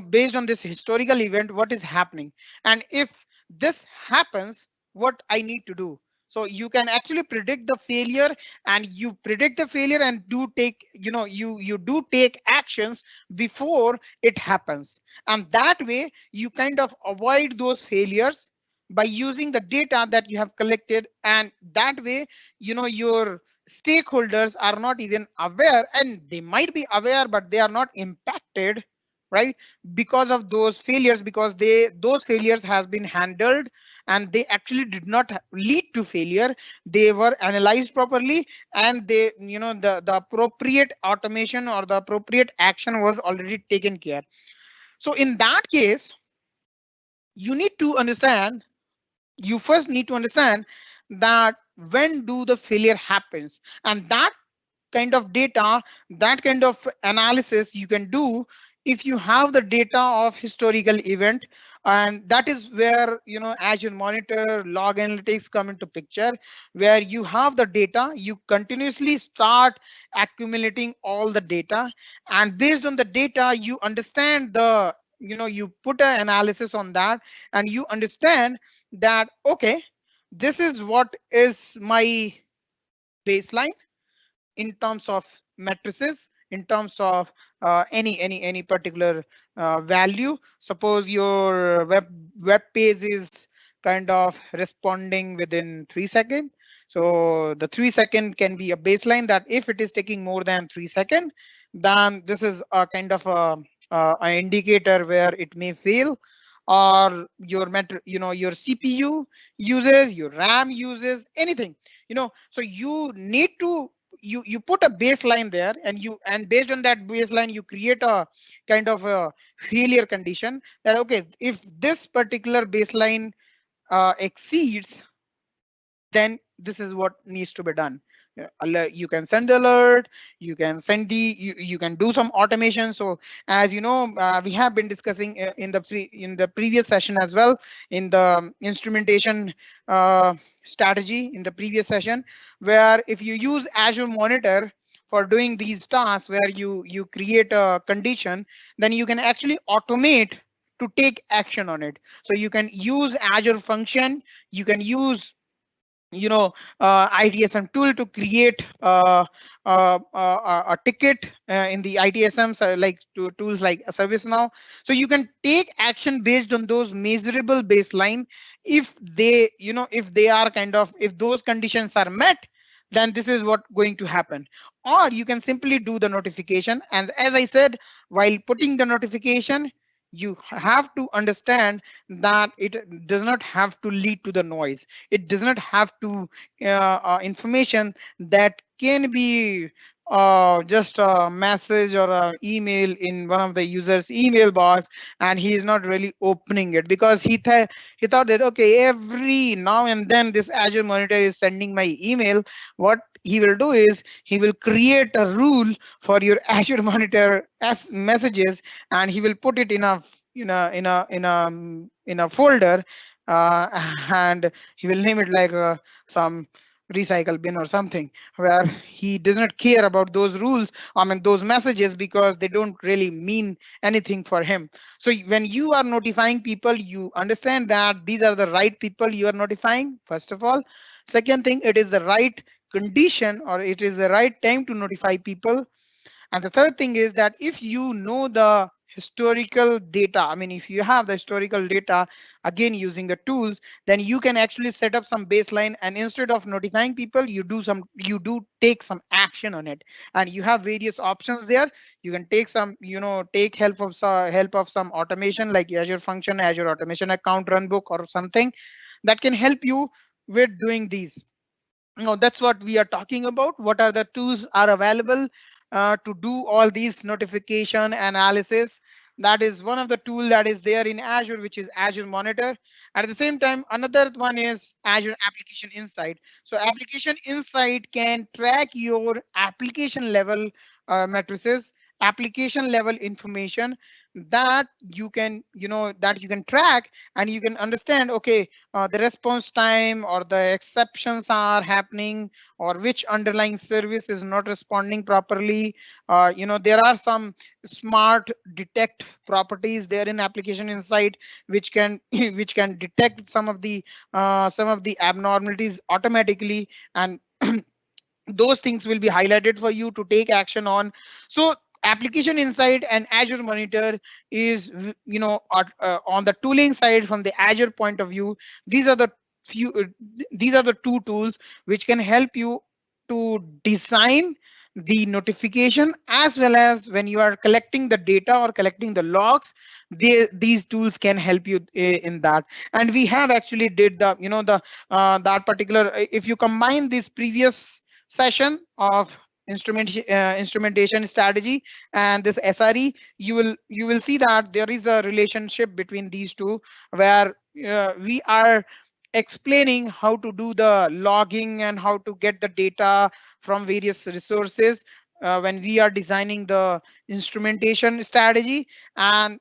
based on this historical event, what is happening, and if this happens, what I need to do. So you can actually predict the failure, and you predict the failure and do take, you do take actions before it happens, and that way you kind of avoid those failures by using the data that you have collected. And that way, your stakeholders are not even aware, and they might be aware, but they are not impacted, right, because of those failures, because those failures has been handled, and they actually did not lead to failure. They were analyzed properly, and they, the appropriate automation or the appropriate action was already taken care. So in that case, you need to understand, you first need to understand that when do the failure happens, and that kind of data, that kind of analysis you can do if you have the data of historical event. And that is where, Azure Monitor log analytics come into picture, where you have the data, you continuously start accumulating all the data, and based on the data you understand the, you put an analysis on that, and you understand that, okay, this is what is my baseline in terms of matrices, in terms of any particular value. Suppose your web page is kind of responding within 3 seconds. So the 3 second can be a baseline, that if it is taking more than 3 seconds, then this is a kind of a indicator where it may fail. Or your your CPU uses, your RAM uses, anything, so you need to, you put a baseline there, and based on that baseline you create a kind of a failure condition, that, okay, if this particular baseline exceeds, then this is what needs to be done. You can send the alert, you can send you can do some automation. So as you know, we have been discussing in the previous session as well, in the instrumentation strategy in the previous session, where if you use Azure Monitor for doing these tasks, where you create a condition, then you can actually automate to take action on it. So you can use Azure function, you can use ITSM tool to create a ticket in the ITSM, so like tools like ServiceNow. So you can take action based on those measurable baseline. If they, if they are if those conditions are met, then this is what going to happen. Or you can simply do the notification. And as I said, while putting the notification, you have to understand that it does not have to lead to the noise. It does not have to information that can be just a message or an email in one of the users email box, and he is not really opening it because he thought that, okay, every now and then this Azure monitor is sending my email. What he will do is he will create a rule for your Azure monitor as messages, and he will put it in a folder, and he will name it like some recycle bin or something, where he does not care about those rules, those messages, because they don't really mean anything for him. So when you are notifying people, you understand that these are the right people you are notifying, first of all. Second thing, it is the right condition, or it is the right time to notify people. And the third thing is that if you know the historical data, if you have the historical data, again using the tools, then you can actually set up some baseline, and instead of notifying people, you do take some action on it. And you have various options there. You can take some, take help of some automation like Azure Function, Azure Automation Account Runbook, or something that can help you with doing these. That's what we are talking about. What are the tools are available to do all these notification analysis? That is one of the tool that is there in Azure, which is Azure Monitor. At the same time, another one is Azure Application Insight. So Application Insight can track your application level matrices, application level information that you can track, and you can understand, okay, the response time or the exceptions are happening, or which underlying service is not responding properly. There are some smart detect properties there in Application Insight, which can which can detect some of the abnormalities automatically, and those things will be highlighted for you to take action on. So Application Insight and Azure Monitor is, on the tooling side, from the Azure point of view, these are the few these are the two tools which can help you to design the notification, as well as when you are collecting the data or collecting the logs. These tools can help you in that. And we have actually did the, that particular, if you combine this previous session of instrumentation strategy and this SRE, you will see that there is a relationship between these two, where we are explaining how to do the logging and how to get the data from various resources when we are designing the instrumentation strategy, and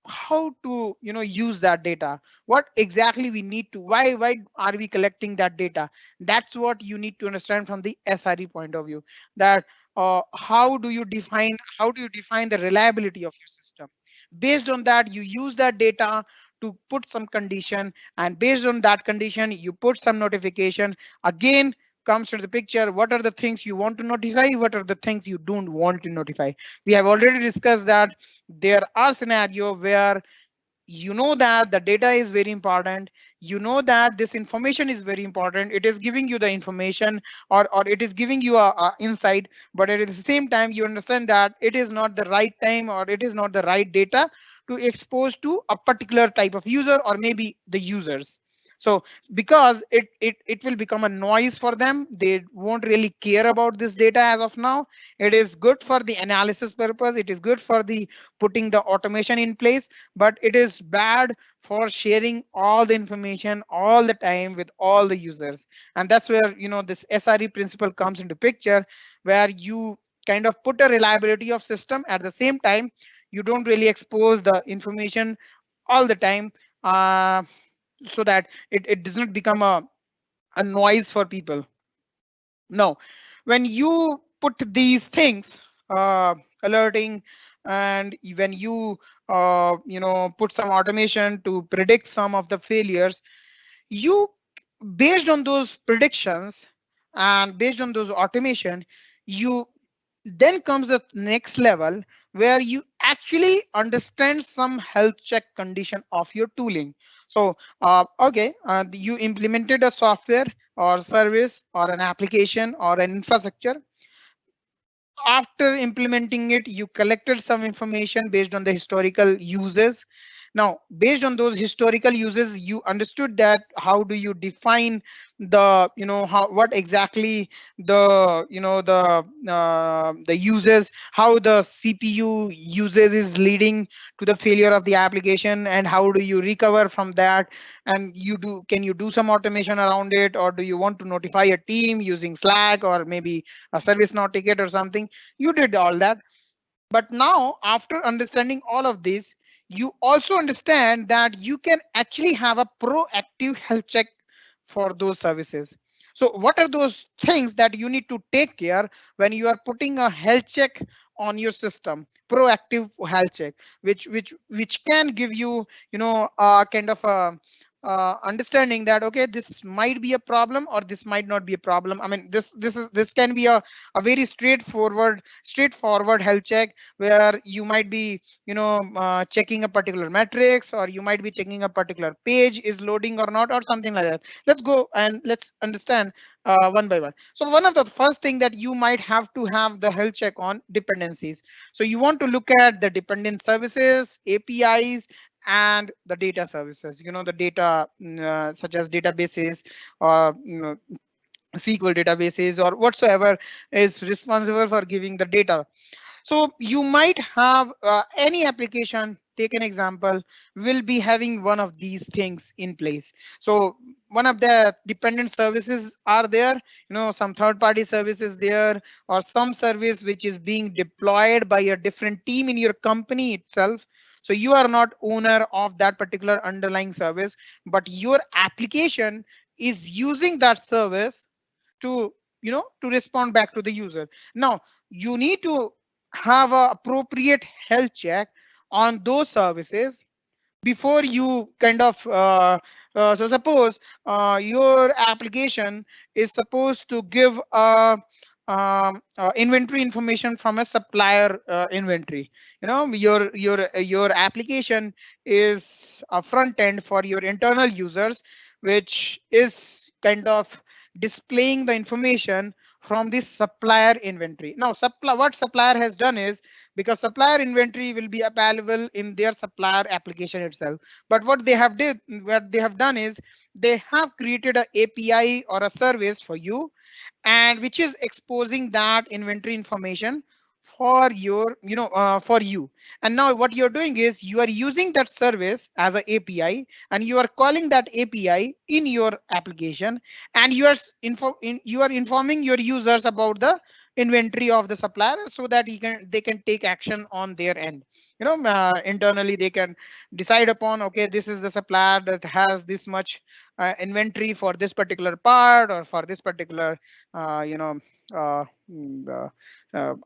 how to use that data, what exactly we need to, why are we collecting that data. That's what you need to understand from the SRE point of view, that how do you define the reliability of your system. Based on that, you use that data to put some condition, and based on that condition you put some notification. Again, comes to the picture, what are the things you want to notify, what are the things you don't want to notify. We have already discussed that there are scenarios where that the data is very important, that this information is very important, it is giving you the information, or it is giving you a insight, but at the same time you understand that it is not the right time, or it is not the right data to expose to a particular type of user, or maybe the users. So because it will become a noise for them, they won't really care about this data as of now. It is good for the analysis purpose, it is good for the putting the automation in place, but it is bad for sharing all the information all the time with all the users. And that's where this SRE principle comes into picture, where you kind of put a reliability of system, at the same time you don't really expose the information all the time, uh, so that it does not become a noise for people. No, when you put these things, alerting, and when you put some automation to predict some of the failures, you based on those predictions and based on those automation, you then comes the next level where you actually understand some health check condition of your tooling. So okay, you implemented a software or service or an application or an infrastructure. After implementing it, you collected some information based on the historical uses. Now based on those historical uses, you understood that how do you define the, how, what exactly the, the uses, how the CPU uses is leading to the failure of the application, and how do you recover from that. And can you do some automation around it, or do you want to notify a team using Slack or maybe a service now ticket or something? You did all that. But now, after understanding all of this, you also understand that you can actually have a proactive health check for those services. So what are those things that you need to take care when you are putting a health check on your system? Proactive health check, which can give you, a kind of a understanding that okay, this might be a problem or this might not be a problem. I mean, this can be a very straightforward health check where you might be, checking a particular metrics, or you might be checking a particular page is loading or not, or something like that. Let's go and let's understand one by one. So one of the first thing that you might have to have the health check on dependencies. So you want to look at the dependent services, APIs, and the data services, the data, such as databases or, SQL databases or whatsoever is responsible for giving the data. So you might have any application, take an example, will be having one of these things in place. So one of the dependent services are there, some third party services there, or some service which is being deployed by a different team in your company itself. So you are not owner of that particular underlying service, but your application is using that service to, to respond back to the user. Now you need to have a appropriate health check on those services before you kind of so suppose your application is supposed to give a inventory information from a supplier inventory. Your application is a front end for your internal users, which is kind of displaying the information from this supplier inventory. Now what supplier has done is, because supplier inventory will be available in their supplier application itself, but what they have done is they have created a API or a service for you, and which is exposing that inventory information for your, for you. And now what you're doing is you are using that service as an API, and you are calling that API in your application, and you are informing your users about the inventory of the supplier, so that they can take action on their end. Internally they can decide upon, okay, this is the supplier that has this much inventory for this particular part or for this particular uh, you know uh, mm,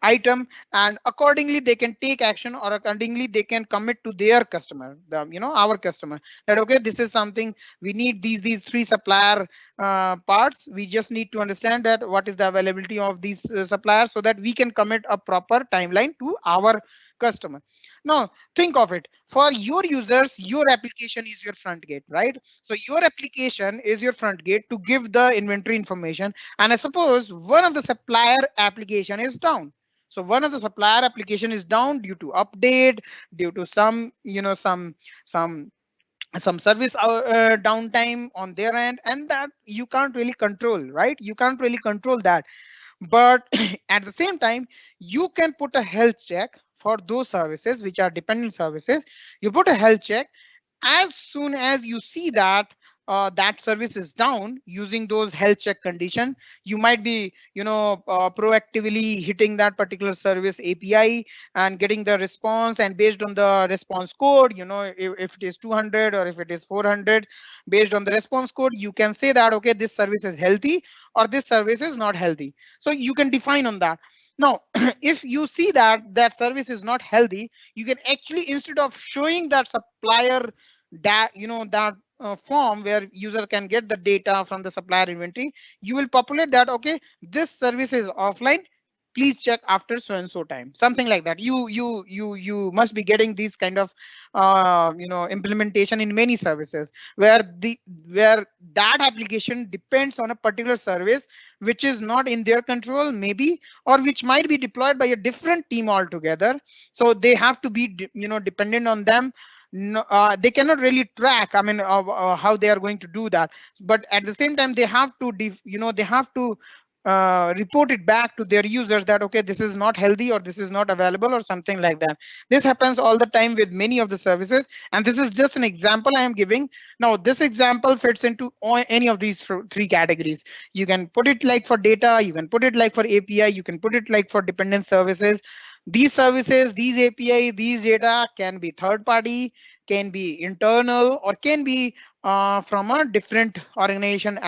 item, and accordingly they can take action, or accordingly they can commit to their customer, our customer, that okay, this is something we need, these three supplier parts. We just need to understand that what is the availability of these suppliers, so that we can commit a proper timeline to our customer. Now think of it, for your users, your application is your front gate, right? So your application is your front gate to give the inventory information, and I suppose one of the supplier application is down. So one of the supplier application is down due to update, due to some, some some service downtime on their end, and that you can't really control, right? You can't really control that. But at the same time, you can put a health check for those services which are dependent services. You put a health check as soon as you see that that service is down. Using those health check condition, you might be, proactively hitting that particular service API and getting the response, and based on the response code, if it is 200 or if it is 400, based on the response code, you can say that okay, this service is healthy or this service is not healthy. So you can define on that. Now if you see that that service is not healthy, you can actually, instead of showing that supplier that, that form where user can get the data from the supplier inventory, you will populate that, okay, this service is offline, please check after so and so time, something like that. You must be getting these kind of implementation in many services where that application depends on a particular service which is not in their control maybe, or which might be deployed by a different team altogether. So they have to be dependent on them. No, they cannot really track, I mean, how they are going to do that, but at the same time they have to they have to report it back to their users that, okay, this is not healthy or this is not available or something like that. This happens all the time with many of the services, and this is just an example I am giving. Now this example fits into any of these three categories. You can put it like for data, you can put it like for API, you can put it like for dependent services. These services, these API, these data can be third party, can be internal, or can be from a different organization,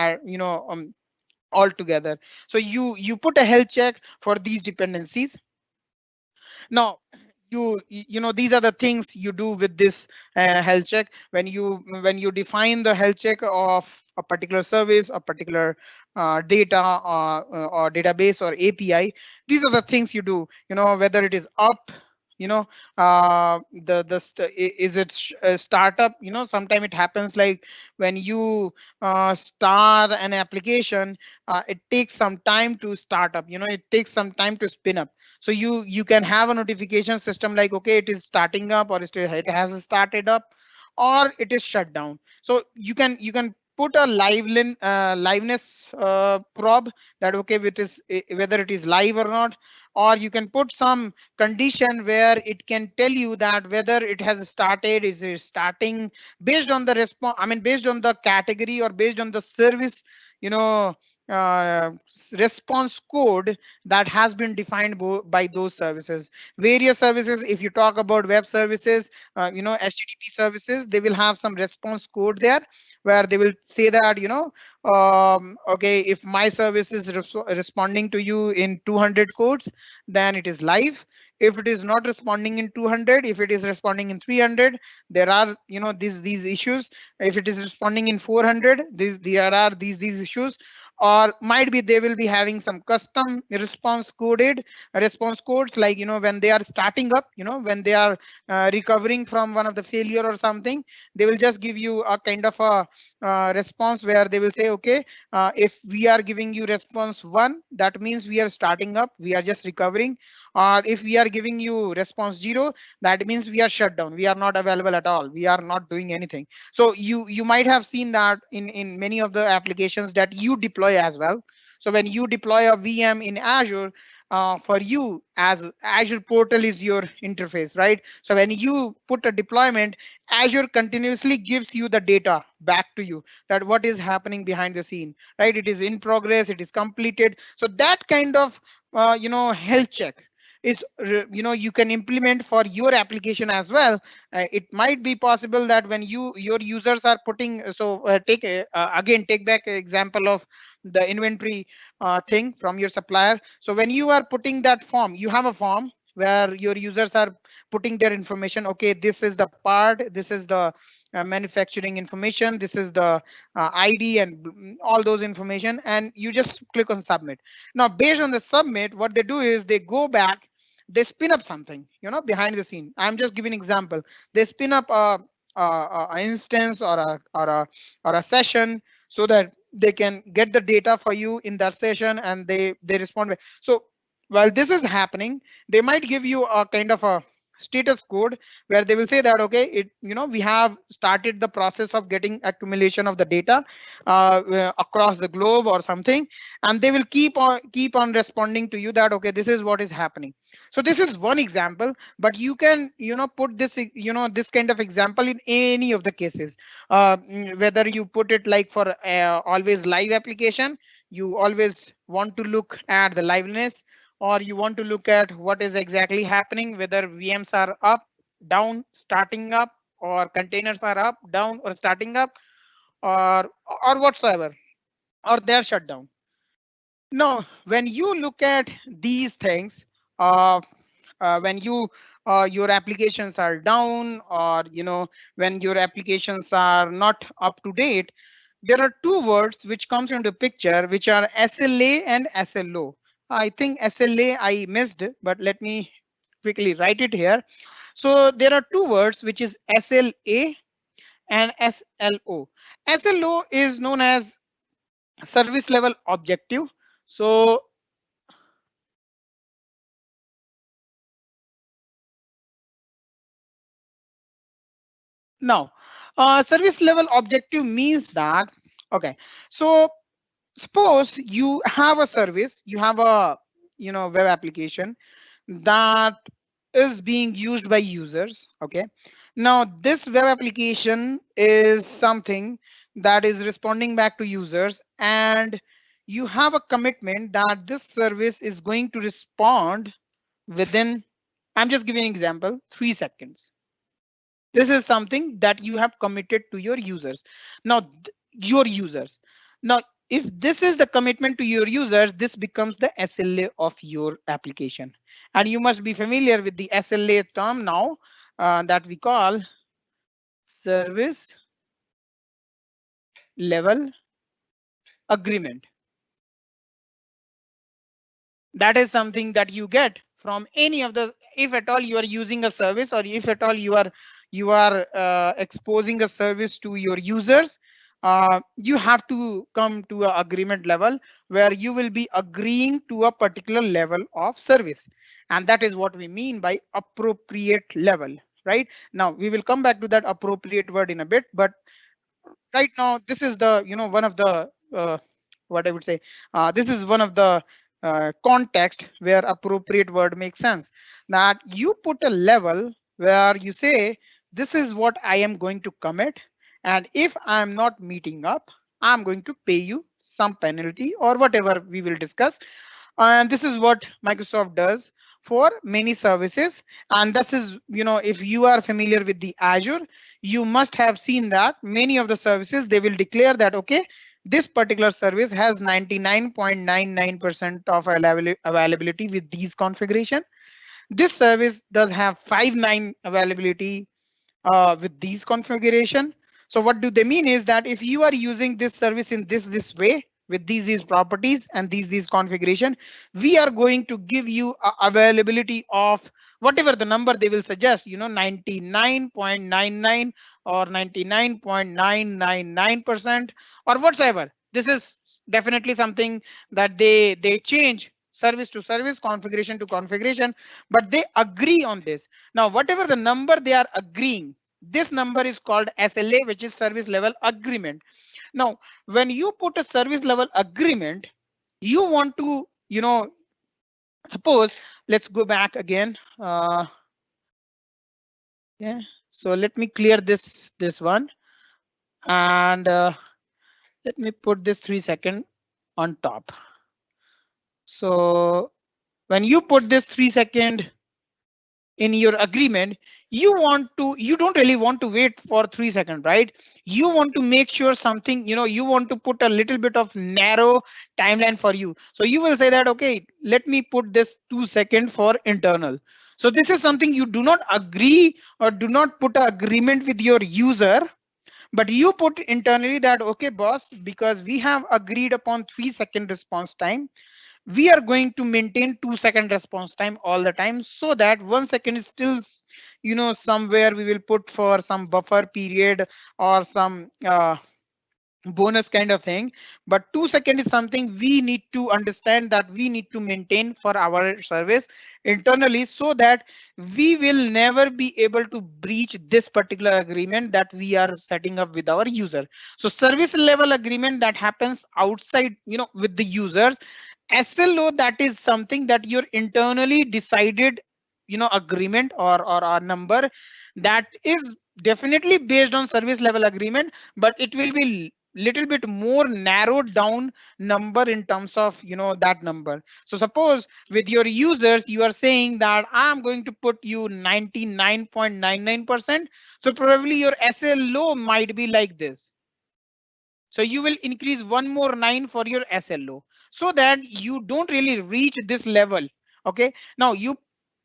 altogether. So you put a health check for these dependencies. Now these are the things you do with this health check. When you define the health check of a particular service, a particular data or database or API, these are the things you do. Whether it is up, you know is it a startup. Sometimes it happens like when you start an application, it takes some time to start up. It takes some time to spin up. So you can have a notification system like, okay, it is starting up, or it has started up, or it is shut down. So you can put a liveness probe that, okay, whether it is live or not, or you can put some condition where it can tell you that whether it has started, is it starting, based on the response, I mean, based on the category or based on the service, you know response code that has been defined by those services. Various services, if you talk about web services, HTTP services, they will have some response code there where they will say that, okay, if my service is responding to you in 200 codes, then it is live. If it is not responding in 200, if it is responding in 300, there are, these issues. If it is responding in 400, there are these issues. Or might be they will be having some custom response codes, like, when they are starting up, when they are recovering from one of the failure or something, they will just give you a kind of a response where they will say, okay, if we are giving you response 1, that means we are starting up, we are just recovering. Or if we are giving you response 0, that means we are shut down, we are not available at all, we are not doing anything. So you might have seen that in many of the applications that you deploy as well. So when you deploy a VM in Azure, for you, as Azure portal is your interface, right? So when you put a deployment, Azure continuously gives you the data back to you, that what is happening behind the scene, right? It is in progress, it is completed. So that kind of health check is, you can implement for your application as well. It might be possible that when your users are putting, so take back an example of the inventory thing from your supplier. So when you are putting that form, you have a form where your users are putting their information, okay, this is the part, this is the manufacturing information, this is the ID, and all those information, and you just click on submit. Now based on the submit, what they do is they go back, they spin up something, behind the scene. I'm just giving an example. They spin up a instance or a session, so that they can get the data for you in that session, and they respond. So while this is happening, they might give you a kind of a status code where they will say that, okay, we have started the process of getting accumulation of the data across the globe or something, and they will keep on responding to you that, okay, this is what is happening. So this is one example, but you can put this kind of example in any of the cases. Whether you put it like for always live application, you always want to look at the liveness, or you want to look at what is exactly happening, whether VMs are up, down, starting up, or containers are up, down, or starting up, or whatsoever, or they're shut down. Now when you look at these things, when you your applications are down, or when your applications are not up to date, there are two words which comes into picture, which are SLA and SLO. I think SLA I missed, but let me quickly write it here. So there are two words, which is SLA and SLO. SLO is known as service level objective. So now, service level objective means that, okay, so suppose you have a service, you have a web application that is being used by users. Okay, now this web application is something that is responding back to users, and you have a commitment that this service is going to respond within, I'm just giving an example, 3 seconds. This is something that you have committed to your users. Now, your users. Now, if this is the commitment to your users, this becomes the SLA of your application. And you must be familiar with the SLA term now, that we call service level agreement. That is something that you get from any of the, if at all you are using a service, or if at all you are exposing a service to your users, you have to come to an agreement level where you will be agreeing to a particular level of service, and that is what we mean by appropriate level. Right now we will come back to that appropriate word in a bit, but right now this is the one of the what I would say, this is one of the context where appropriate word makes sense, that you put a level where you say this is what I am going to commit, and if I'm not meeting up, I'm going to pay you some penalty or whatever we will discuss. And this is what Microsoft does for many services. And this is, if you are familiar with the Azure, you must have seen that many of the services, they will declare that, okay, this particular service has 99.99% of availability with these configuration. This service does have 5.9 availability with these configuration. So what do they mean is that if you are using this service in this way with these properties and these configuration, we are going to give you a availability of whatever the number they will suggest, 99.99 or 99.999% or whatsoever. This is definitely something that they change service to service, configuration to configuration, but they agree on this. Now, whatever the number they are agreeing, this number is called SLA, which is service level agreement. Now, when you put a service level agreement, you want to, suppose, let's go back again. Yeah, so let me clear this one, and let me put this 3 second on top. So when you put this 3 second in your agreement, you don't really want to wait for 3 seconds, right? You want to make sure something, you want to put a little bit of narrow timeline for you. So you will say that, okay, let me put this 2 seconds for internal. So this is something you do not agree or do not put an agreement with your user, but you put internally that, okay, boss, because we have agreed upon 3 second response time, we are going to maintain 2 second response time all the time, so that 1 second is still, somewhere we will put for some buffer period or some bonus kind of thing. But 2 second is something we need to understand that we need to maintain for our service internally, so that we will never be able to breach this particular agreement that we are setting up with our user. So service level agreement that happens outside, with the users. SLO, that is something that you're internally decided, agreement or a number that is definitely based on service level agreement, but it will be little bit more narrowed down number in terms of, that number. So suppose with your users, you are saying that I'm going to put you 99.99%. So probably your SLO might be like this. So you will increase one more 9 for your SLO, so that you don't really reach this level. Okay, now you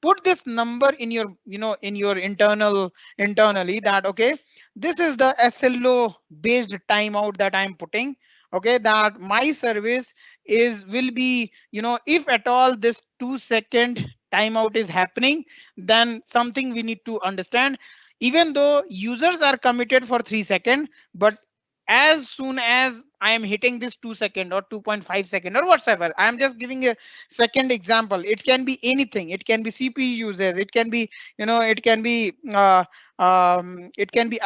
put this number in your, in your internally, that okay, this is the SLO based timeout that I'm putting. Okay, that my service is will be, if at all this 2-second timeout is happening, then something we need to understand. Even though users are committed for 3 seconds, but as soon as I am hitting this 2 second or 2.5 second or whatsoever, I am just giving a second example. It can be anything. It can be CPU users. It can be, it can be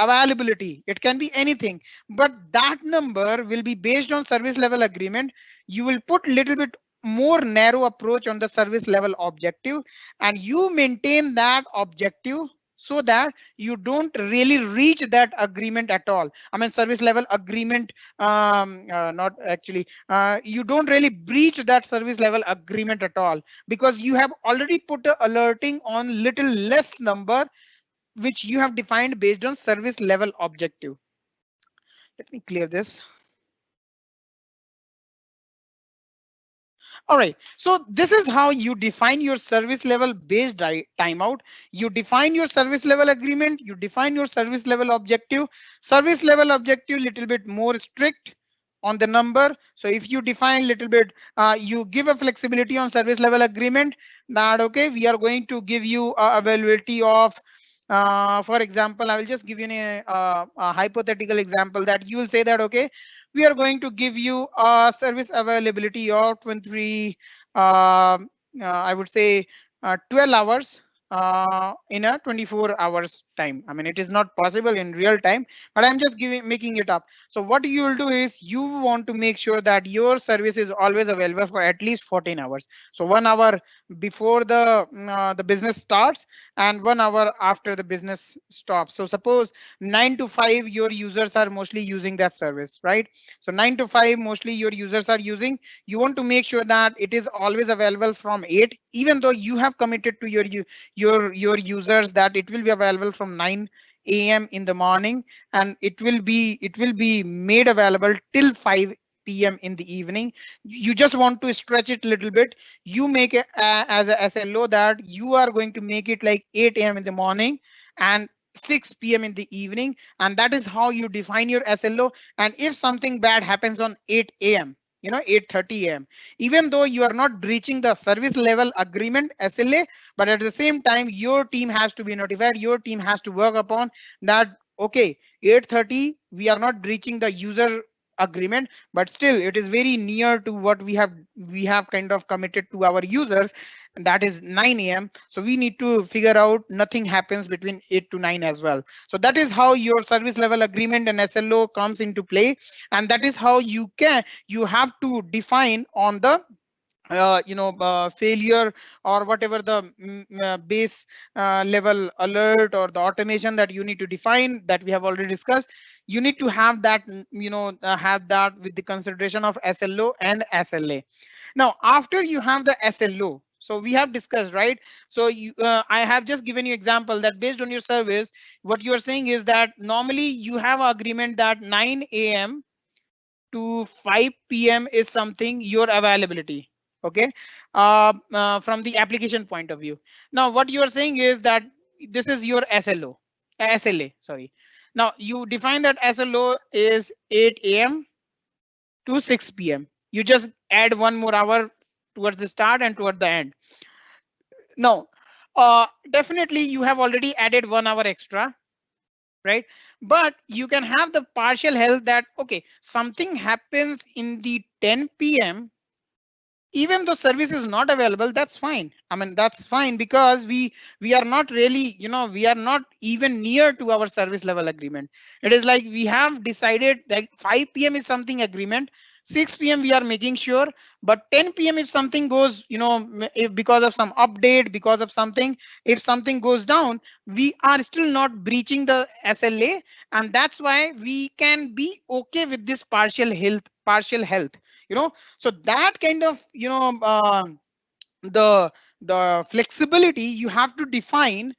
availability. It can be anything. But that number will be based on service level agreement. You will put little bit more narrow approach on the service level objective, and you maintain that objective so that you don't really reach that agreement at all. I mean, service level agreement, not actually, you don't really breach that service level agreement at all, because you have already put a alerting on little less number, which you have defined based on service level objective. Let me clear this. All right, so this is how you define your service level based timeout. You define your service level agreement, you define your service level objective. Service level objective little bit more strict on the number. So if you define little bit, you give a flexibility on service level agreement, that okay, we are going to give you availability of, for example, I will just give you a hypothetical example, that you will say that okay, we are going to give you a service availability of 23, I would say 12 hours in a 24 hours time. I mean, it is not possible in real time, but I'm just making it up. So what you will do is you want to make sure that your service is always available for at least 14 hours. So 1 hour before the business starts and 1 hour after the business stops. So suppose 9 to 5 your users are mostly using that service, right? So 9 to 5 mostly your users are using. You want to make sure that it is always available from 8, even though you have committed to your users that it will be available from 9 a.m. in the morning, and it will be made available till 5 p.m. in the evening. You just want to stretch it a little bit. You make it as a SLO that you are going to make it like 8 a.m. in the morning and 6 p.m. in the evening, and that is how you define your SLO. And if something bad happens on 8 a.m., 8:30 a.m., even though you are not breaching the service level agreement SLA, but at the same time your team has to be notified, your team has to work upon that okay, 8:30 we are not breaching the user agreement, but still it is very near to what we have kind of committed to our users, and that is 9 a.m. So we need to figure out nothing happens between 8 to 9 as well. So that is how your service level agreement and SLO comes into play, and that is how you have to define on the failure or whatever the base level alert or the automation that you need to define, that we have already discussed. You need to have that, have that with the consideration of SLO and SLA. Now after you have the SLO, so we have discussed, right? So I have just given you example that based on your service, what you are saying is that normally you have an agreement that 9 a.m. to 5 p.m. is something your availability. Okay, from the application point of view. Now what you are saying is that this is your SLA, sorry. Now you define that SLO is 8 a.m. to 6 p.m. You just add 1 more hour towards the start and toward the end. Now definitely you have already added 1 hour extra, right? But you can have the partial health that okay, something happens in the 10 p.m. even though service is not available, that's fine. I mean, that's fine, because we are not really, we are not even near to our service level agreement. It is like we have decided that 5 p.m. is something agreement, 6 p.m. we are making sure, but 10 p.m. if something goes, if because of some update, because of something, if something goes down, we are still not breaching the SLA, and that's why we can be okay with this partial health. So that kind of, the flexibility you have to define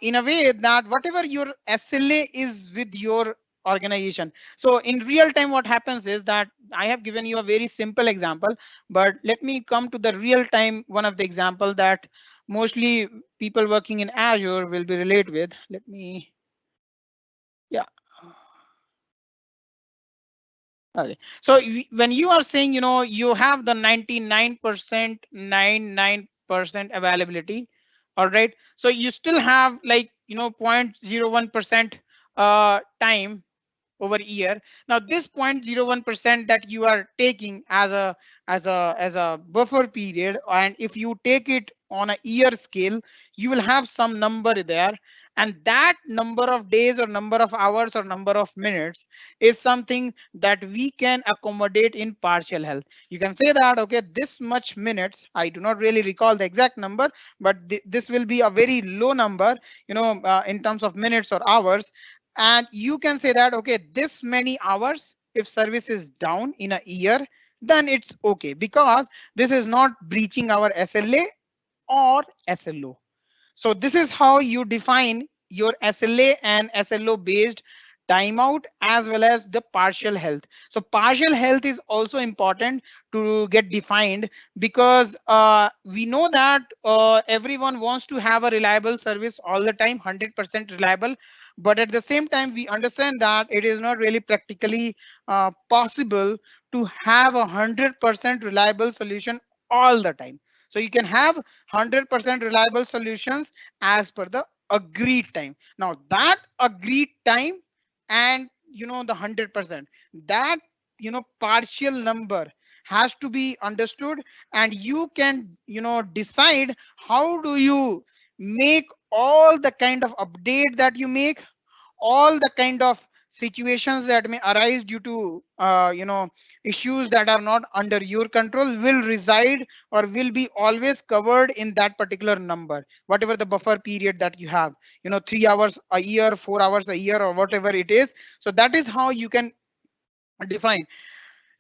in a way that whatever your SLA is with your organization. So in real time what happens is that I have given you a very simple example, but let me come to the real time one of the example that mostly people working in Azure will be relate with. Let me, yeah. Okay. So when you are saying, you have the 99% availability, all right. So you still have like, 0.01% time over year. Now this 0.01% that you are taking as a buffer period, and if you take it on a year scale, you will have some number there, and that number of days or number of hours or number of minutes is something that we can accommodate in partial health. You can say that, okay, this much minutes, I do not really recall the exact number, but this will be a very low number, in terms of minutes or hours. And you can say that, okay, this many hours, if service is down in a year, then it's okay, because this is not breaching our SLA or SLO. So this is how you define your SLA and SLO based timeout, as well as the partial health. So partial health is also important to get defined, because we know that everyone wants to have a reliable service all the time, 100% reliable. But at the same time, we understand that it is not really practically possible to have a 100% reliable solution all the time. So you can have 100% reliable solutions as per the agreed time. Now that agreed time, and the 100%, that partial number has to be understood, and you can decide how do you make all the kind of update that you make, all the kind of situations that may arise due to issues that are not under your control will reside or will be always covered in that particular number, whatever the buffer period that you have, 3 hours a year, 4 hours a year, or whatever it is. So that is how you can define.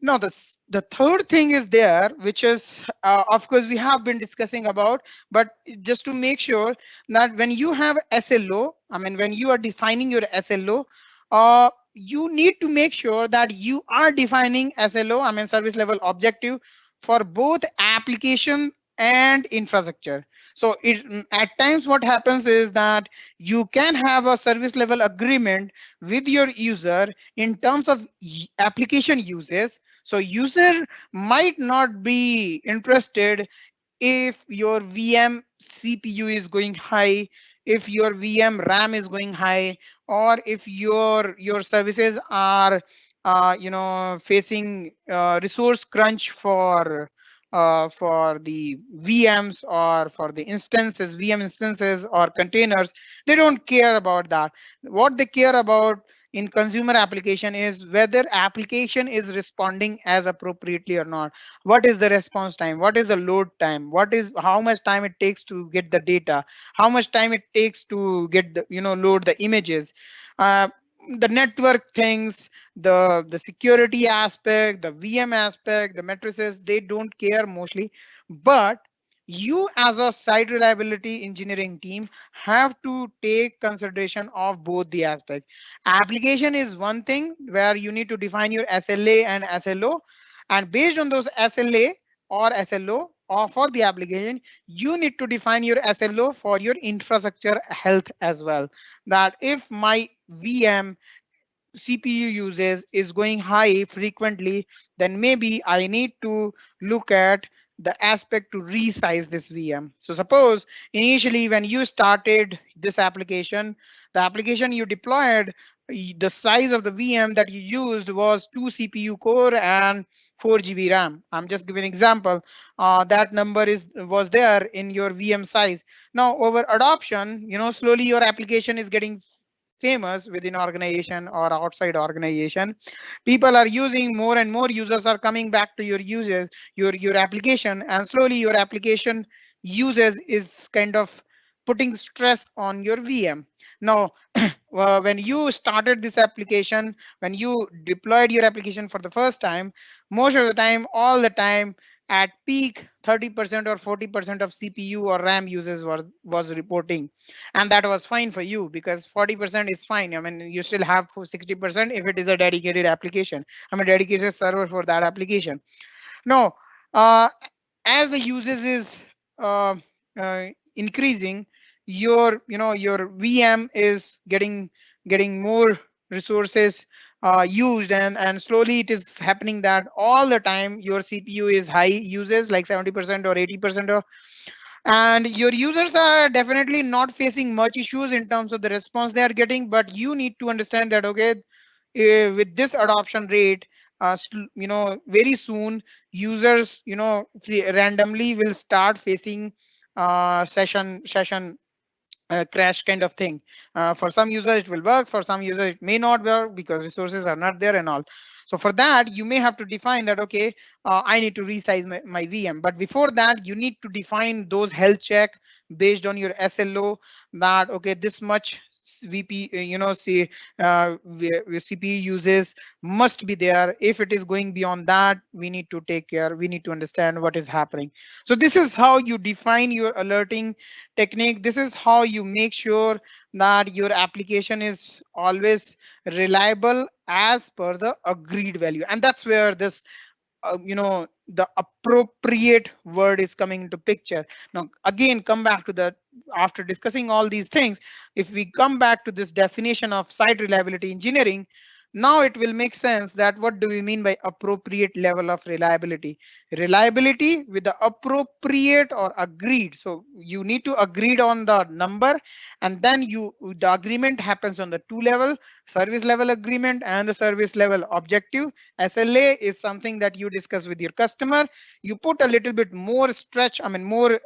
Now, the third thing is there, which is, of course, we have been discussing about, but just to make sure that when you have SLO, I mean, when you are defining your SLO, you need to make sure that you are defining SLO, I mean, service level objective, for both application and infrastructure. So at times what happens is that you can have a service level agreement with your user in terms of application uses. So user might not be interested if your VM CPU is going high, if your VM RAM is going high, or if your services are facing resource crunch for the VMs or for the instances, VM instances or containers. They don't care about that. What they care about in consumer application is whether application is responding as appropriately or not. What is the response time? What is the load time? What is how much time it takes to get the data? How much time it takes to get the load the images? Uh, the network things, the security aspect, the VM aspect, the matrices, they don't care mostly. But you as a site reliability engineering team have to take consideration of both the aspects. Application is one thing where you need to define your SLA and SLO, and based on those SLA or SLO or for the application, you need to define your SLO for your infrastructure health as well. That if my VM CPU uses is going high frequently, then maybe I need to look at the aspect to resize this VM. So suppose initially when you started this application, the application you deployed, the size of the VM that you used was 2 CPU core and 4 GB RAM. I'm just giving an example. That number was there in your VM size. Now over adoption, slowly your application is getting famous within organization or outside organization. People are using more and more, users are coming back to your users, your application, and slowly your application uses is kind of putting stress on your VM. Now when you started this application, when you deployed your application for the first time, most of the time, all the time, at peak 30% or 40% of CPU or RAM uses was reporting, and that was fine for you because 40% is fine. I mean, you still have 60% if it is a dedicated application. I'm a dedicated server for that application. No, as the usage is uh, uh, increasing, your your VM is getting more resources used, and slowly it is happening that all the time your CPU is high uses like 70% or 80%, and your users are definitely not facing much issues in terms of the response they are getting. But you need to understand that, okay, with this adoption rate, very soon users randomly will start facing session crash kind of thing. For some users it will work, for some users it may not work because resources are not there and all. So for that you may have to define that, okay, I need to resize my VM. But before that you need to define those health check based on your SLO, that okay, this much VP, see, CPU uses must be there. If it is going beyond that, we need to take care, we need to understand what is happening. So this is how you define your alerting technique. This is how you make sure that your application is always reliable as per the agreed value. And that's where this the appropriate word is coming into picture. Now again, come back to the, after discussing all these things, if we come back to this definition of site reliability engineering, now it will make sense that what do we mean by appropriate level of reliability. Reliability with the appropriate or agreed. So you need to agreed on the number, and then the agreement happens on the two level: service level agreement and the service level objective. SLA is something that you discuss with your customer. You put a little bit more stretch, I mean more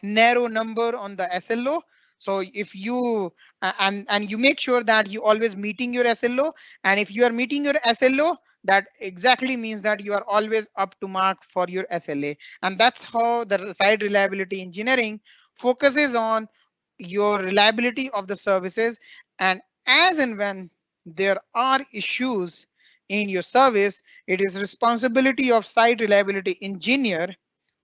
narrow number on the SLO. So if you and you make sure that you always meeting your SLO, and if you are meeting your SLO, that exactly means that you are always up to mark for your SLA. And that's how the site reliability engineering focuses on your reliability of the services. And as and when there are issues in your service, it is responsibility of site reliability engineer.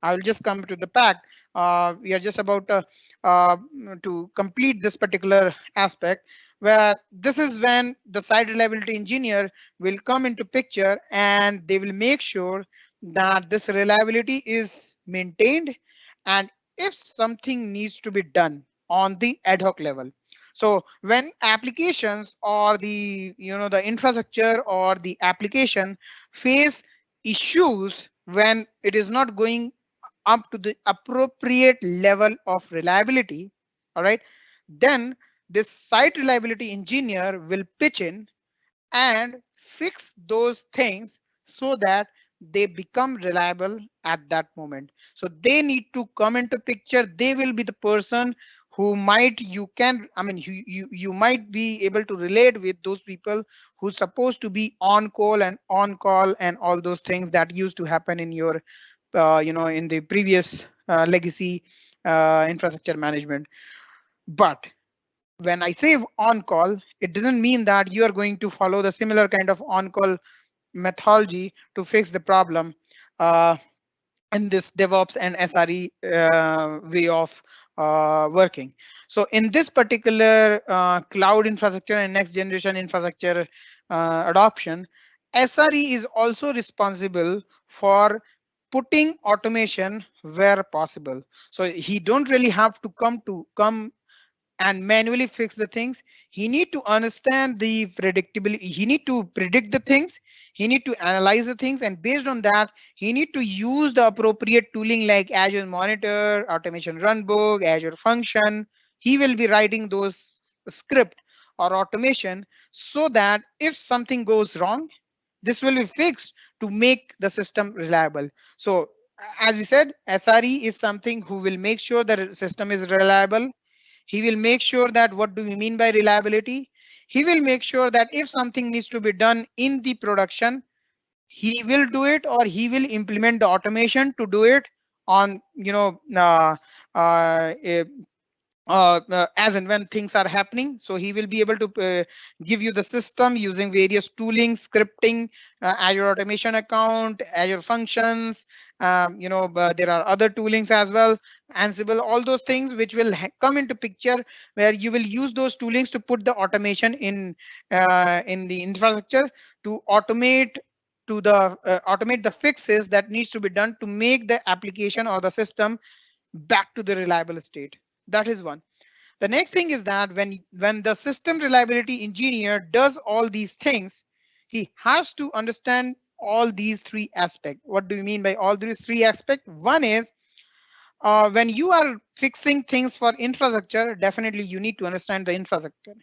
I'll just come to the fact. We are just about uh, to complete this particular aspect, where this is when the site reliability engineer will come into picture, and they will make sure that this reliability is maintained, and if something needs to be done on the ad hoc level. So when applications or the infrastructure or the application face issues when it is not going up to the appropriate level of reliability, all right, then this site reliability engineer will pitch in and fix those things so that they become reliable at that moment. So they need to come into picture. They will be the person who might, you can, I mean, you might be able to relate with those people who's supposed to be on call and on call and all those things that used to happen in your in the previous legacy infrastructure management. But when I say on call, it doesn't mean that you are going to follow the similar kind of on call methodology to fix the problem in this DevOps and SRE way of working. So in this particular cloud infrastructure and next generation infrastructure adoption, SRE is also responsible for putting automation where possible. So he don't really have to come and manually fix the things. He need to understand the predictability. He need to predict the things. He need to analyze the things, and based on that, he need to use the appropriate tooling like Azure Monitor, Automation Runbook, Azure Function. He will be writing those script or automation so that if something goes wrong, this will be fixed to make the system reliable. So as we said, SRE is something who will make sure that the system is reliable. He will make sure that what do we mean by reliability? He will make sure that if something needs to be done in the production, he will do it, or he will implement the automation to do it on as and when things are happening. So he will be able to give you the system using various tooling, scripting, Azure Automation Account, Azure Functions. There are other toolings as well, Ansible, all those things which will come into picture, where you will use those toolings to put the automation in the infrastructure to automate the fixes that needs to be done to make the application or the system back to the reliable state. That is one. The next thing is that when the system reliability engineer does all these things, he has to understand all these three aspects. What do you mean by all these three aspects? One is when you are fixing things for infrastructure, definitely you need to understand the infrastructure.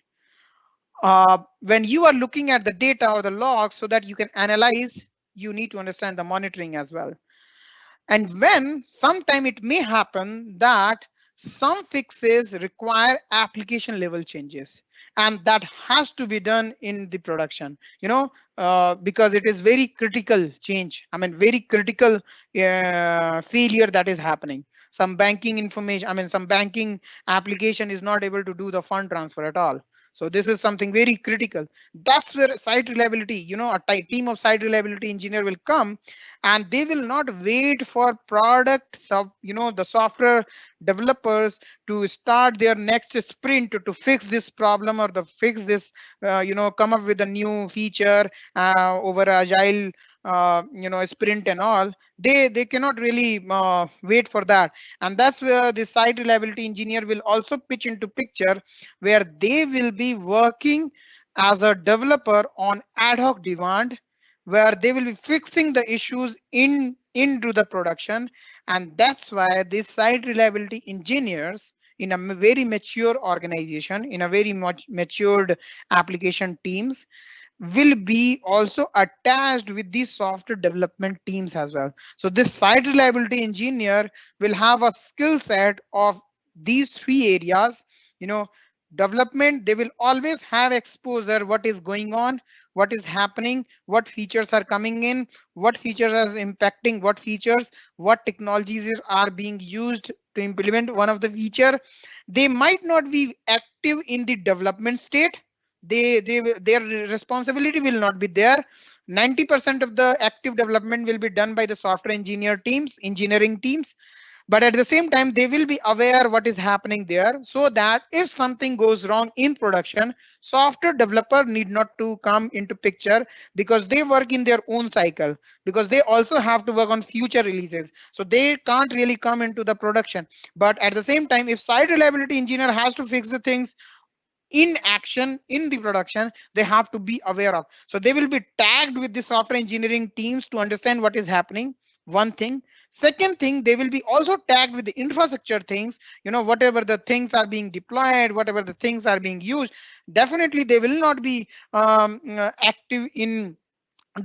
When you are looking at the data or the logs so that you can analyze, you need to understand the monitoring as well. And when sometime it may happen that some fixes require application level changes, and that has to be done in the production, because it is very critical change. I mean, very critical failure that is happening. Some banking information, I mean, some banking application is not able to do the fund transfer at all. So this is something very critical. That's where site reliability, a team of site reliability engineer will come, and they will not wait for the software developers to start their next sprint to fix this problem or to fix this, come up with a new feature over agile, sprint and all. They cannot really wait for that. And that's where the site reliability engineer will also pitch into picture, where they will be working as a developer on ad hoc demand, where they will be fixing the issues into the production. And that's why these site reliability engineers in a very mature organization, in a very much matured application teams, will be also attached with the software development teams as well. So this site reliability engineer will have a skill set of these three areas. Development, they will always have exposure what is going on, what is happening, what features are coming in, what features are impacting what features, what technologies are being used to implement one of the feature. They might not be active in the development state. Their responsibility will not be there. 90% of the active development will be done by the software engineering teams. But at the same time, they will be aware what is happening there, so that if something goes wrong in production, software developer need not to come into picture, because they work in their own cycle, because they also have to work on future releases. So they can't really come into the production. But at the same time, if site reliability engineer has to fix the things in action in the production, they have to be aware of. So they will be tagged with the software engineering teams to understand what is happening. One thing. Second thing, they will be also tagged with the infrastructure things, whatever the things are being deployed, whatever the things are being used. Definitely they will not be active in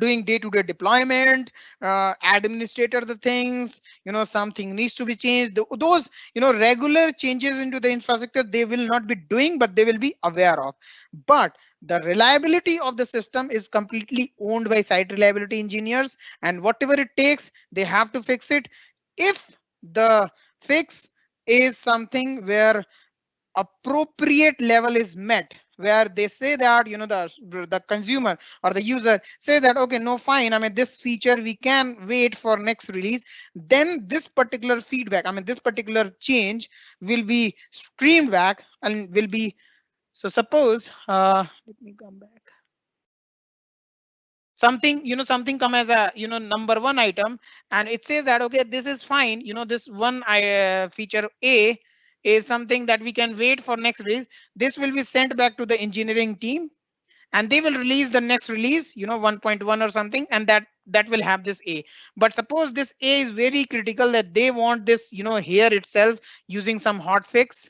doing day-to-day deployment, administrator the things, something needs to be changed. Those, regular changes into the infrastructure, they will not be doing, but they will be aware of. But the reliability of the system is completely owned by site reliability engineers, and whatever it takes, they have to fix it. If the fix is something where appropriate level is met, where they say that, the consumer or the user say that, okay, no, fine, I mean, this feature we can wait for next release, then this particular feedback, I mean, this particular change will be streamed back and will be. So suppose let me come back. Something come as a, number one item, and it says that, okay, this is fine, this one feature A is something that we can wait for next release. This will be sent back to the engineering team, and they will release the next release, 1.1 or something, and that will have this A. But suppose this A is very critical, that they want this, here itself using some hot fix.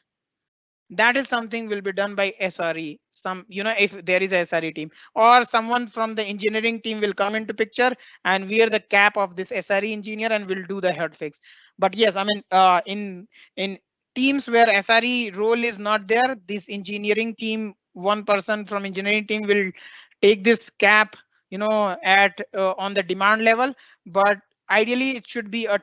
That is something will be done by SRE. If there is a SRE team, or someone from the engineering team will come into picture and wear the cap of this SRE engineer and will do the hot fix. But yes, I mean, in teams where SRE role is not there, this engineering team, one person from engineering team will take this cap, at on the demand level. But ideally it should be a,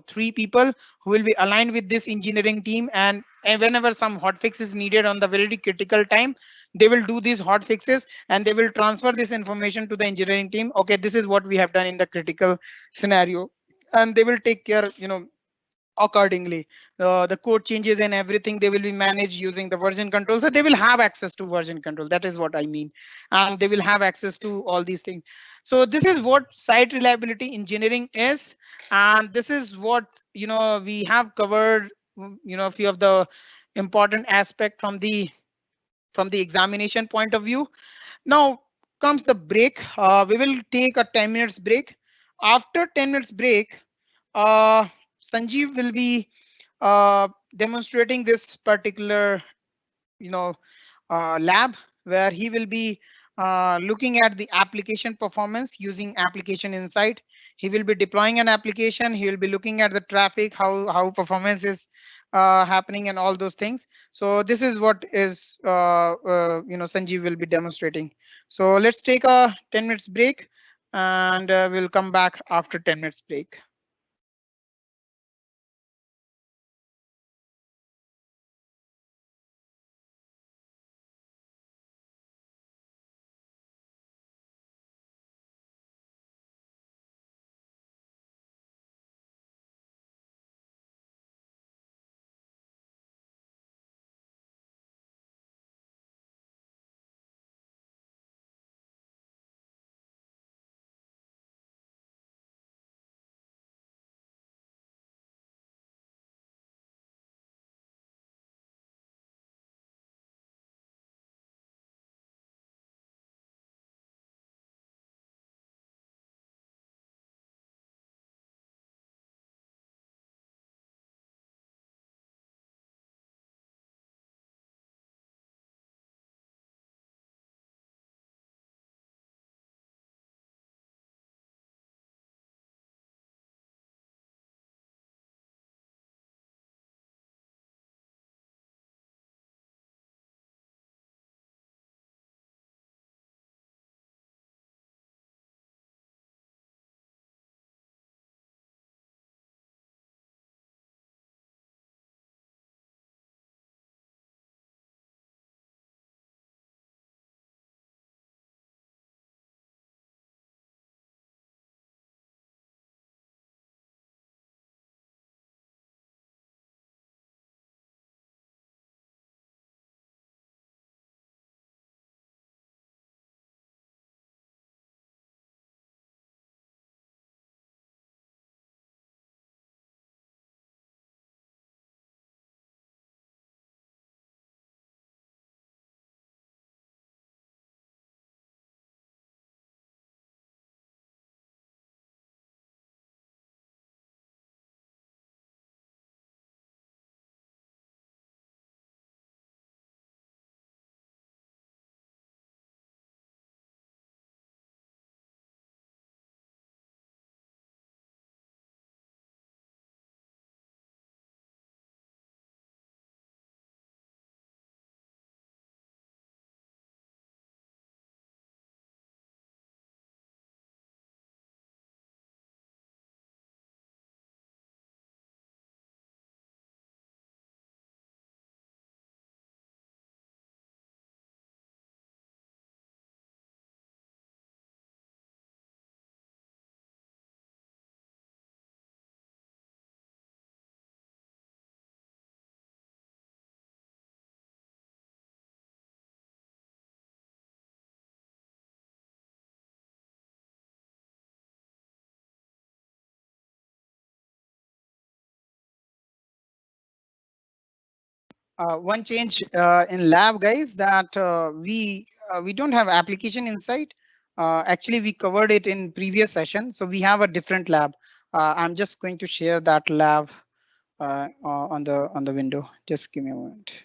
three people who will be aligned with this engineering team, and whenever some hot fix is needed on the very critical time, they will do these hot fixes and they will transfer this information to the engineering team. Okay, this is what we have done in the critical scenario, and they will take care, accordingly. The code changes and everything, they will be managed using the version control. So they will have access to version control. That is what I mean. And they will have access to all these things. So this is what site reliability engineering is. And this is what, we have covered, a few of the important aspect from the examination point of view. Now comes the break. We will take a 10 minutes break. After 10 minutes break, uh, Sanjeev will be demonstrating this particular, you know, lab where he will be looking at the application performance using application insight. He will be deploying an application. He will be looking at the traffic, how performance is happening and all those things. So this is what is Sanjeev will be demonstrating. So let's take a 10 minutes break and we'll come back after 10 minutes break. One change in lab, guys, that we don't have application insight. Actually, we covered it in previous session, so we have a different lab. I'm just going to share that lab on the window. Just give me a moment.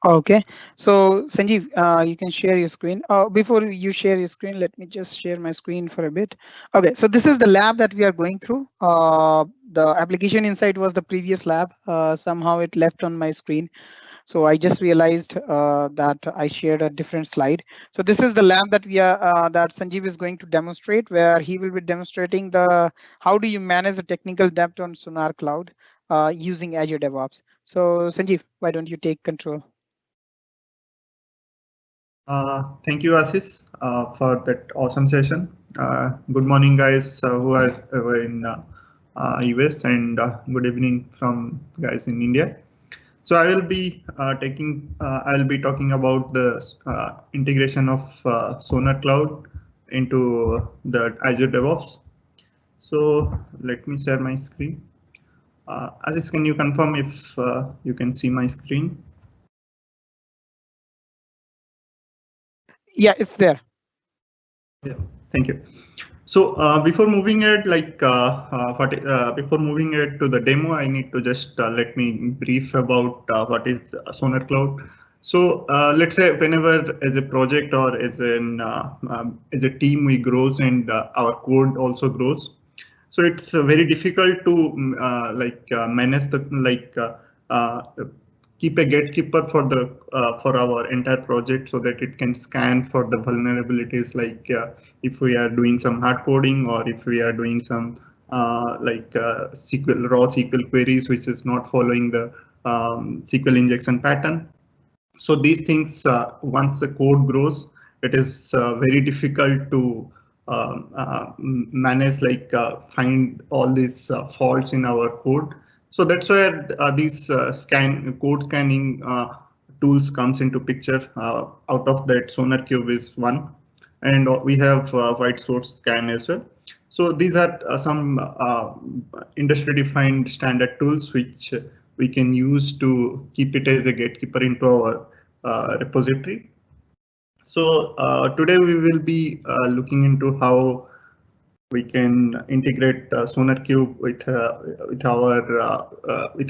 Okay, so Sanjeev, you can share your screen. Before you share your screen, let me just share my screen for a bit. Okay, so this is the lab that we are going through. The application insight was the previous lab. Somehow it left on my screen. So I just realized that I shared a different slide. So this is the lab that that Sanjeev is going to demonstrate, where he will be demonstrating the how do you manage the technical debt on Sonar Cloud using Azure DevOps. So Sanjeev, why don't you take control? Thank you, Asis, for that awesome session. Good morning, guys who are in US, and good evening from guys in India. So I will be talking about the integration of Sonar Cloud into the Azure DevOps. So let me share my screen. Asis, can you confirm if you can see my screen? Yeah, it's there. Yeah, thank you. So before moving ahead, before moving ahead to the demo, I need to just let me brief about what is Sonar Cloud. So let's say whenever as a project or as a team we grows and our code also grows, so it's very difficult to manage the uh, keep a gatekeeper for our entire project so that it can scan for the vulnerabilities, if we are doing some hard coding or if we are doing some raw SQL queries which is not following the SQL injection pattern. So these things, once the code grows, it is very difficult to manage, find all these faults in our code. So that's where these code scanning tools comes into picture. Out of that, SonarQube is one, and we have white source scan as well. So these are some industry defined standard tools which we can use to keep it as a gatekeeper into our repository. So today we will be looking into how we can integrate SonarQube with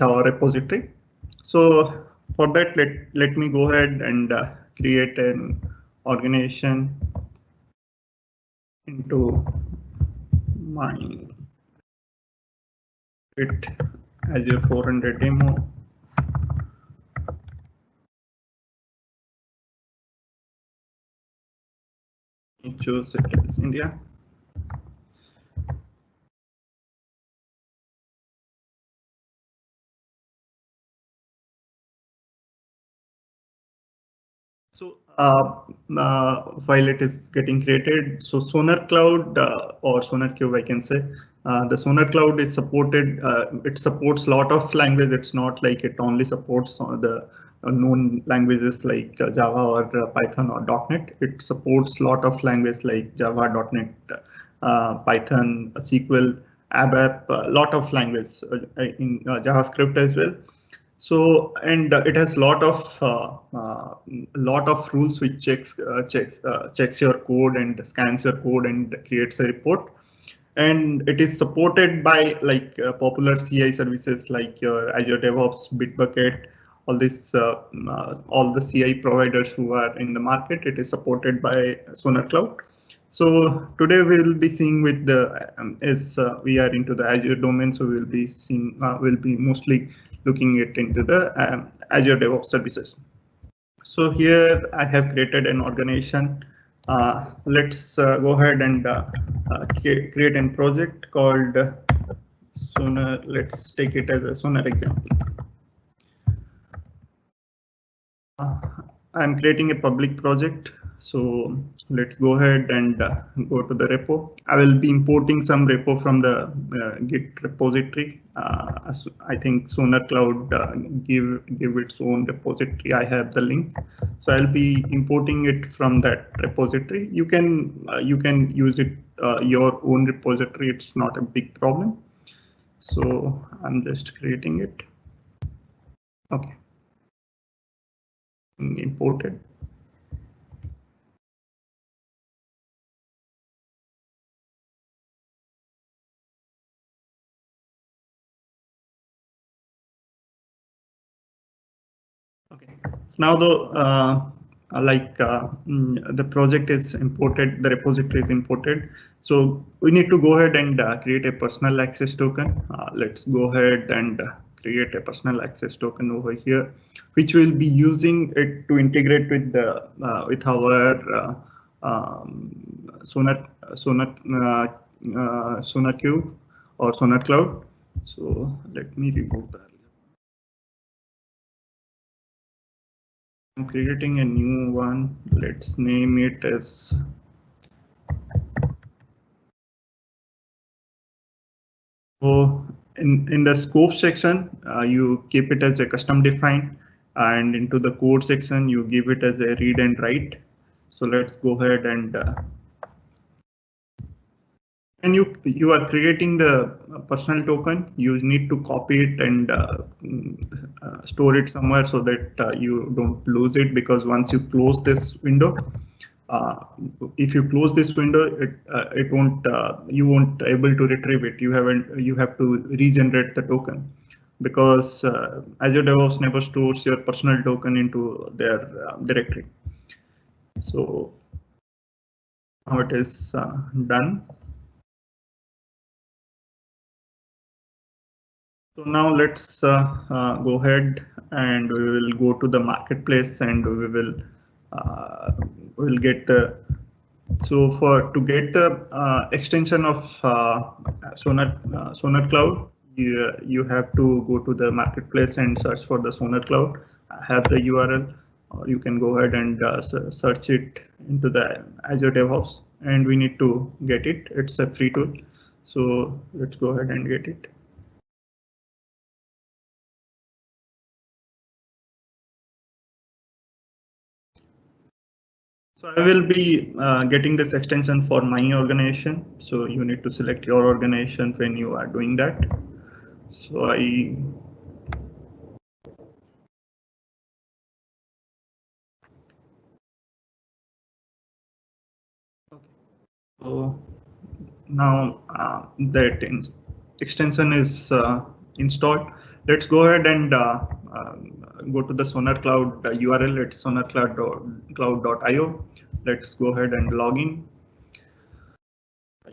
our repository. So for that, let me go ahead and create an organization into my it Azure 400 demo. Choose it as India. So while it is getting created, so Sonar Cloud or Sonar Cube, I can say, the Sonar Cloud is supported. It supports a lot of language. It's not like it only supports the known languages like Java or Python or .NET. It supports a lot of languages like Java, .NET, Python, SQL, ABAP, a lot of language in JavaScript as well. So, and it has lot of rules which checks your code and scans your code and creates a report. And it is supported by popular CI services like your Azure DevOps, Bitbucket, all the CI providers who are in the market. It is supported by Sonar Cloud. So today we will be seeing with the as we are into the Azure domain, so we will be seeing will be mostly looking it into the Azure DevOps services. So here I have created an organization. Let's go ahead and create a project called Sonar. Let's take it as a Sonar example. I'm creating a public project. So let's go ahead and go to the repo. I will be importing some repo from the Git repository. I think Sonar Cloud give its own repository. I have the link, so I'll be importing it from that repository. You can use it your own repository. It's not a big problem. So I'm just creating it. Okay, imported. Okay. So now the project is imported, the repository is imported. So we need to go ahead and create a personal access token. Let's go ahead and create a personal access token over here, which will be using it to integrate with the with our Sonar Cube or Sonar Cloud. So let me remove that. I'm creating a new one. Let's name it as so in the scope section, you keep it as a custom defined, and into the code section, you give it as a read and write. So let's go ahead and when you are creating the personal token, you need to copy it and store it somewhere so that you don't lose it, because once you close this window, uh, if you close this window, it won't you won't able to retrieve it. You have to regenerate the token, because Azure DevOps never stores your personal token into their directory. So now it is done. So now let's go ahead and we will go to the marketplace, and we will get the. So for to get the extension of Sonar Cloud, you have to go to the marketplace and search for the Sonar Cloud. I have the URL, or you can go ahead and search it into the Azure DevOps, and we need to get it. It's a free tool, so let's go ahead and get it. So I will be getting this extension for my organization. So you need to select your organization when you are doing that. So so now that extension is installed. Let's go ahead and go to the Sonar Cloud URL. It's sonarcloud.io. Let's go ahead and log in.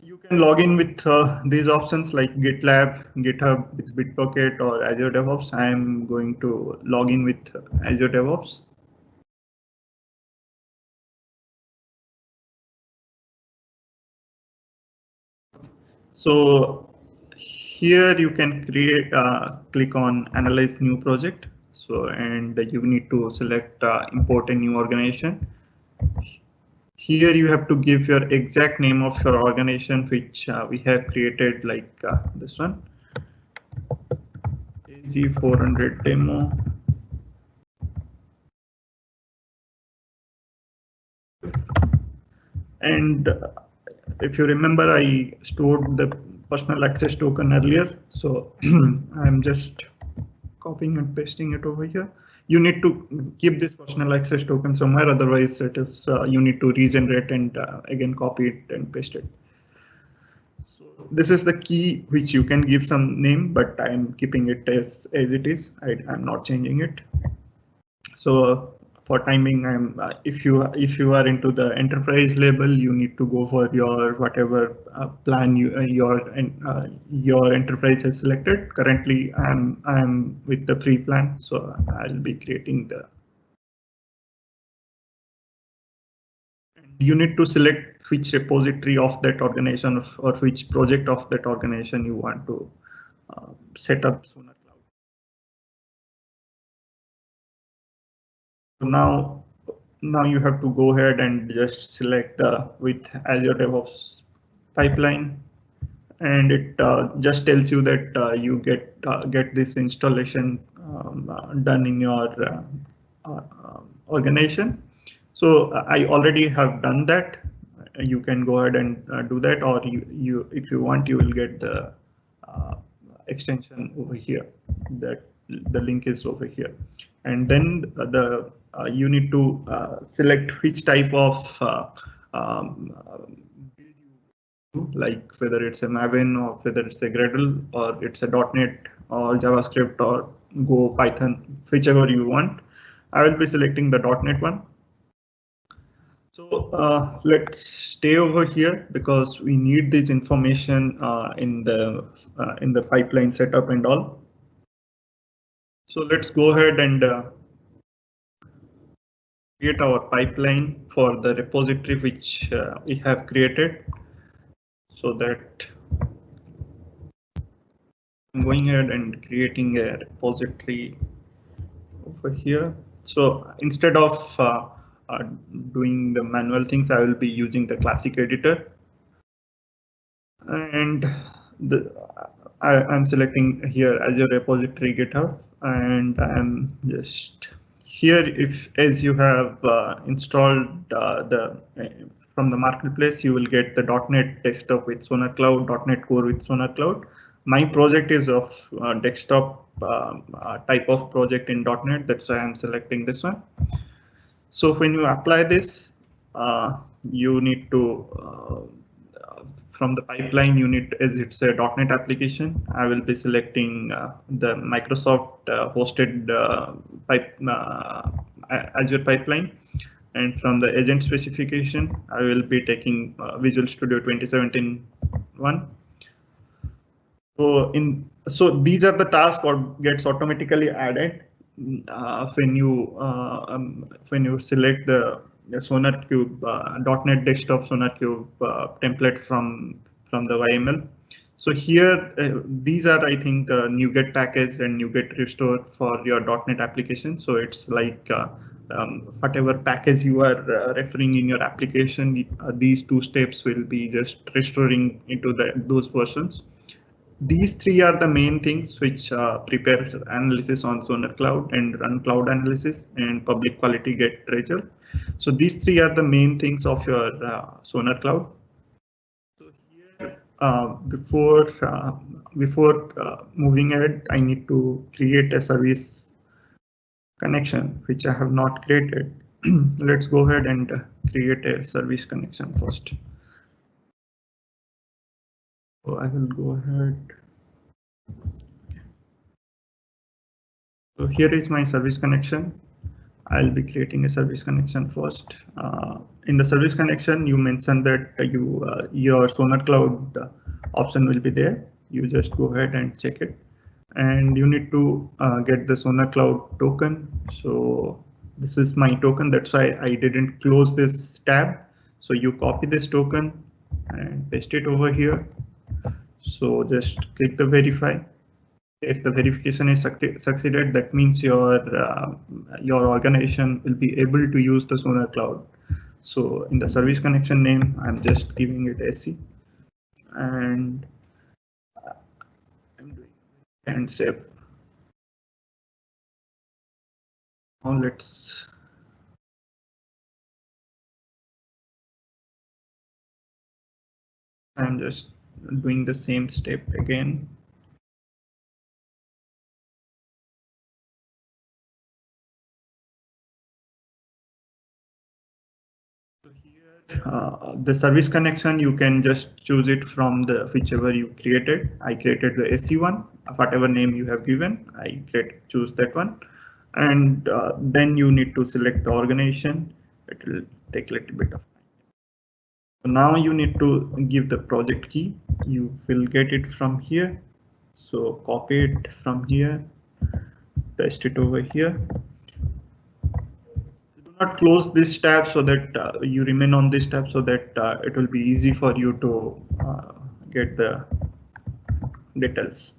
You can log in with these options like GitLab, GitHub, Bitbucket, or Azure DevOps. I am going to log in with Azure DevOps. So here you can create, click on Analyze New Project. So and you need to select Import a new organization. Here you have to give your exact name of your organization, which we have created, like this one, AZ-400 demo. And if you remember, I stored the personal access token earlier, so I'm just copying and pasting it over here. You need to keep this personal access token somewhere, otherwise it is you need to regenerate and again copy it and paste it. So this is the key which you can give some name, but I'm keeping it as it is. I'm not changing it. So for timing, I'm if you are into the enterprise level, you need to go for your whatever plan your enterprise has selected. Currently, I'm with the free plan, so I'll be creating the. You need to select which repository of that organization or which project of that organization you want to set up Sonar Cloud. So now you have to go ahead and just select the with Azure DevOps pipeline, and it just tells you that you get this installation done in your organization. So I already have done that. You can go ahead and do that, or you if you want, you will get the extension over here. That the link is over here, and then the you need to select which type of like whether it's a Maven or whether it's a Gradle or it's a .NET or JavaScript or Go, Python, whichever you want. I will be selecting the .NET one. So let's stay over here because we need this information in the pipeline setup and all. So let's go ahead and create our pipeline for the repository which we have created. So that I'm going ahead and creating a repository over here. So instead of doing the manual things, I will be using the classic editor. And I'm selecting here Azure repository GitHub, and I'm just here. If as you have installed from the marketplace, you will get the .NET desktop with Sonar Cloud, .NET Core with Sonar Cloud. My project is of desktop type of project in .NET. That's why I'm selecting this one. So when you apply this, you need to from the pipeline unit, as it's a .NET application, I will be selecting the Microsoft hosted Azure pipeline. And from the agent specification, I will be taking Visual Studio 2017 one. So these are the tasks or gets automatically added when you select the SonarQube .NET Desktop SonarQube template from the YML. So here these are, I think, the NuGet package and NuGet restore for your .NET application. So it's like whatever package you are referring in your application, these two steps will be just restoring into those versions. These three are the main things which prepare analysis on Sonar Cloud and run cloud analysis and public quality get result. So these three are the main things of your Sonar Cloud. So here, before moving ahead, I need to create a service connection which I have not created. Let's go ahead and create a service connection first. So I will go ahead. So here is my service connection. I'll be creating a service connection first. In the service connection, you mentioned that your Sonar Cloud option will be there. You just go ahead and check it. And you need to get the Sonar Cloud token. So this is my token. That's why I didn't close this tab. So you copy this token and paste it over here. So just click the verify. If the verification is succeeded, that means your organization will be able to use the Sonar Cloud. So in the service connection name, I'm just giving it SC, and I'm doing and save. Now let's I'm just doing the same step again. So here, the service connection, you can just choose it from the whichever you created. I created the SC1, whatever name you have given, I choose that one. And then you need to select the organization. It will take a little bit of time. So now you need to give the project key. You will get it from here. So copy it from here, paste it over here. Do not close this tab so that you remain on this tab so that it will be easy for you to get the details.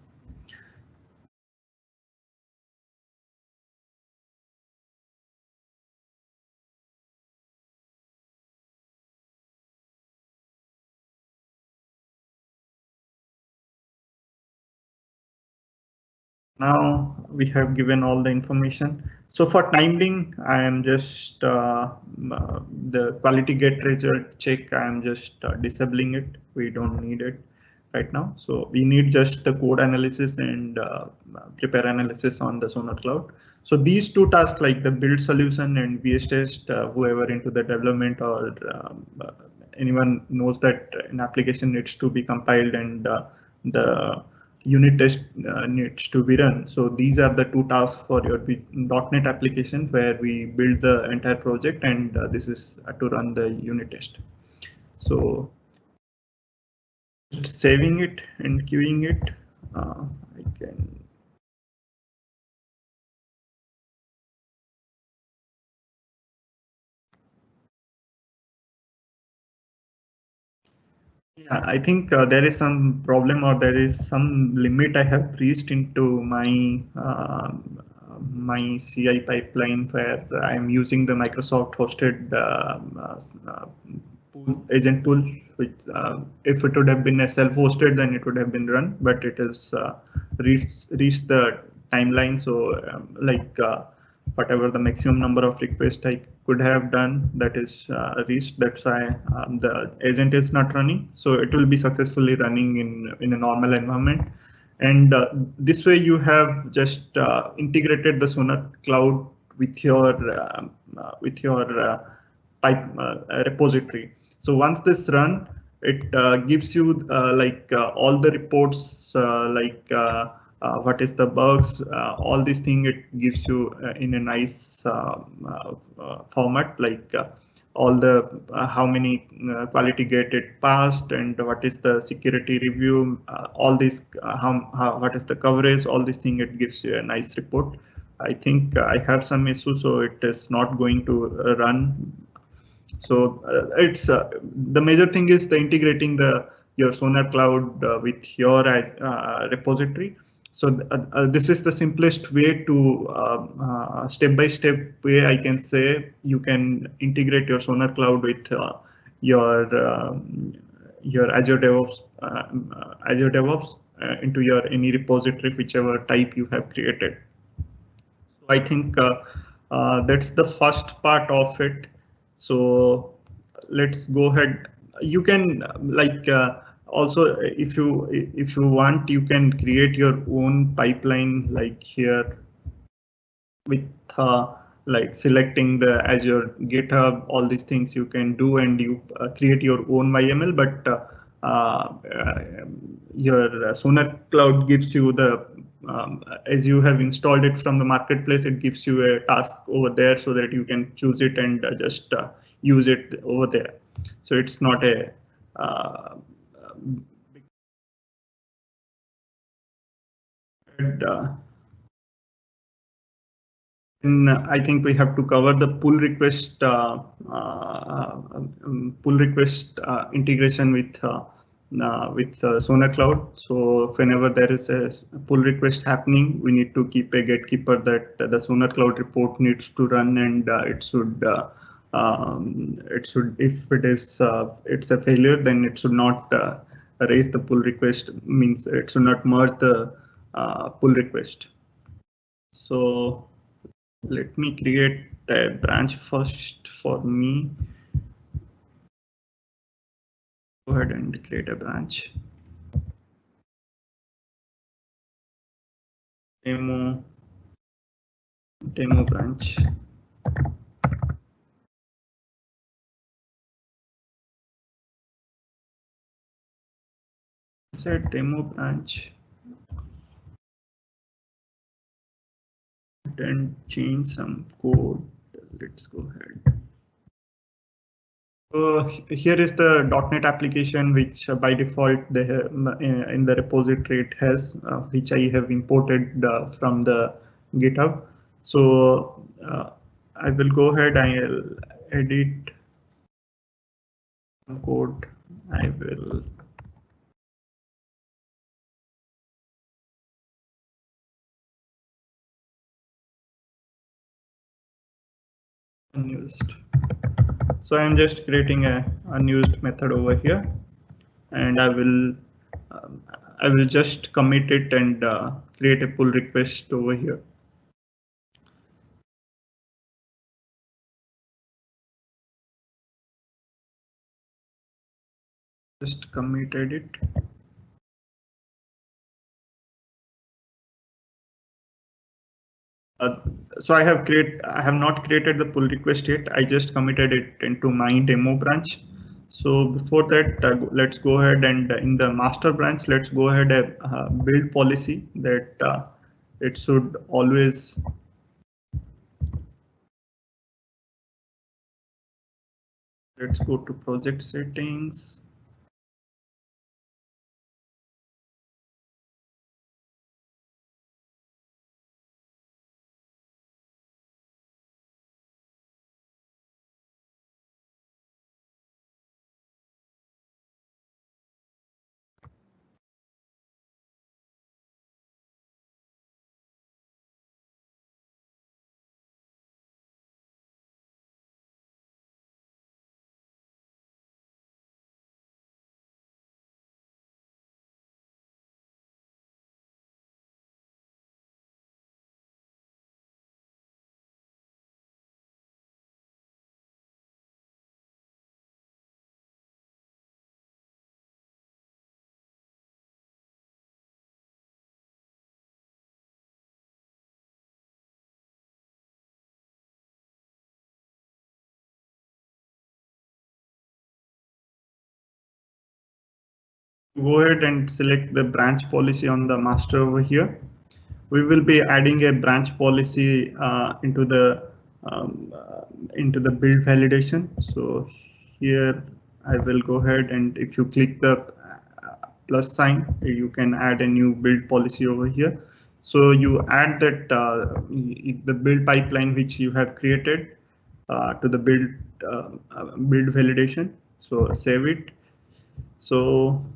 Now we have given all the information. So for time being, I am just the quality get result check. I am just disabling it. We don't need it right now. So we need just the code analysis and prepare analysis on the Sonar Cloud. So these two tasks, like the build solution and VS test, whoever into the development or anyone knows that an application needs to be compiled and the unit test needs to be run. So these are the two tasks for your .NET application where we build the entire project, and this is to run the unit test. So just saving it and queuing it, I can. Yeah, I think there is some problem, or there is some limit I have reached into my CI pipeline, where I am using the Microsoft hosted agent pool, which if it would have been a self-hosted, then it would have been run, but it is reached the timeline. So whatever the maximum number of requests I could have done, that is reached. That's why the agent is not running. So it will be successfully running in a normal environment. And this way you have just integrated the Sonar Cloud with your pipe repository. So once this run, it gives you all the reports, what is the bugs, all these things. It gives you in a nice format, all the how many quality gate it passed, and what is the security review, all these, what is the coverage, all these things. It gives you a nice report. I think I have some issue, so it is not going to run. So it's the major thing is the integrating your Sonar Cloud with your repository. So this is the simplest way to step-by-step way I can say you can integrate your Sonar Cloud with your Azure DevOps into your any repository, whichever type you have created. So I think that's the first part of it. So let's go ahead. You can also, if you want, you can create your own pipeline like here with like selecting the Azure GitHub, all these things you can do, and you create your own YML. But your Sonar Cloud gives you the as you have installed it from the marketplace, it gives you a task over there so that you can choose it and just use it over there. So it's not a I think we have to cover the pull request integration with Sonar Cloud. So whenever there is a pull request happening, we need to keep a gatekeeper that the Sonar Cloud report needs to run, and it should if it is it's a failure, then it should not raise the pull request, means it should not merge the pull request. So let me create a branch first for me. Go ahead and create a branch. Demo branch. Set demo branch. And change some code. Let's go ahead. So here is the .NET application, which by default they have, in the repository it has, which I have imported from the GitHub. So I will go ahead. I'll edit code. I will unused. So I'm just creating a unused method over here, and I will just commit it and create a pull request over here. Just committed it. So I have not created the pull request yet. I just committed it into my demo branch. So before that, let's go ahead and in the master branch, let's go ahead and build policy that it should always. Let's go to project settings. Go ahead and select the branch policy on the master over here. We will be adding a branch policy um, uh, into the build validation. So here I will go ahead, and if you click the plus sign, you can add a new build policy over here. So you add that the build pipeline which you have created to the build validation. So save it. So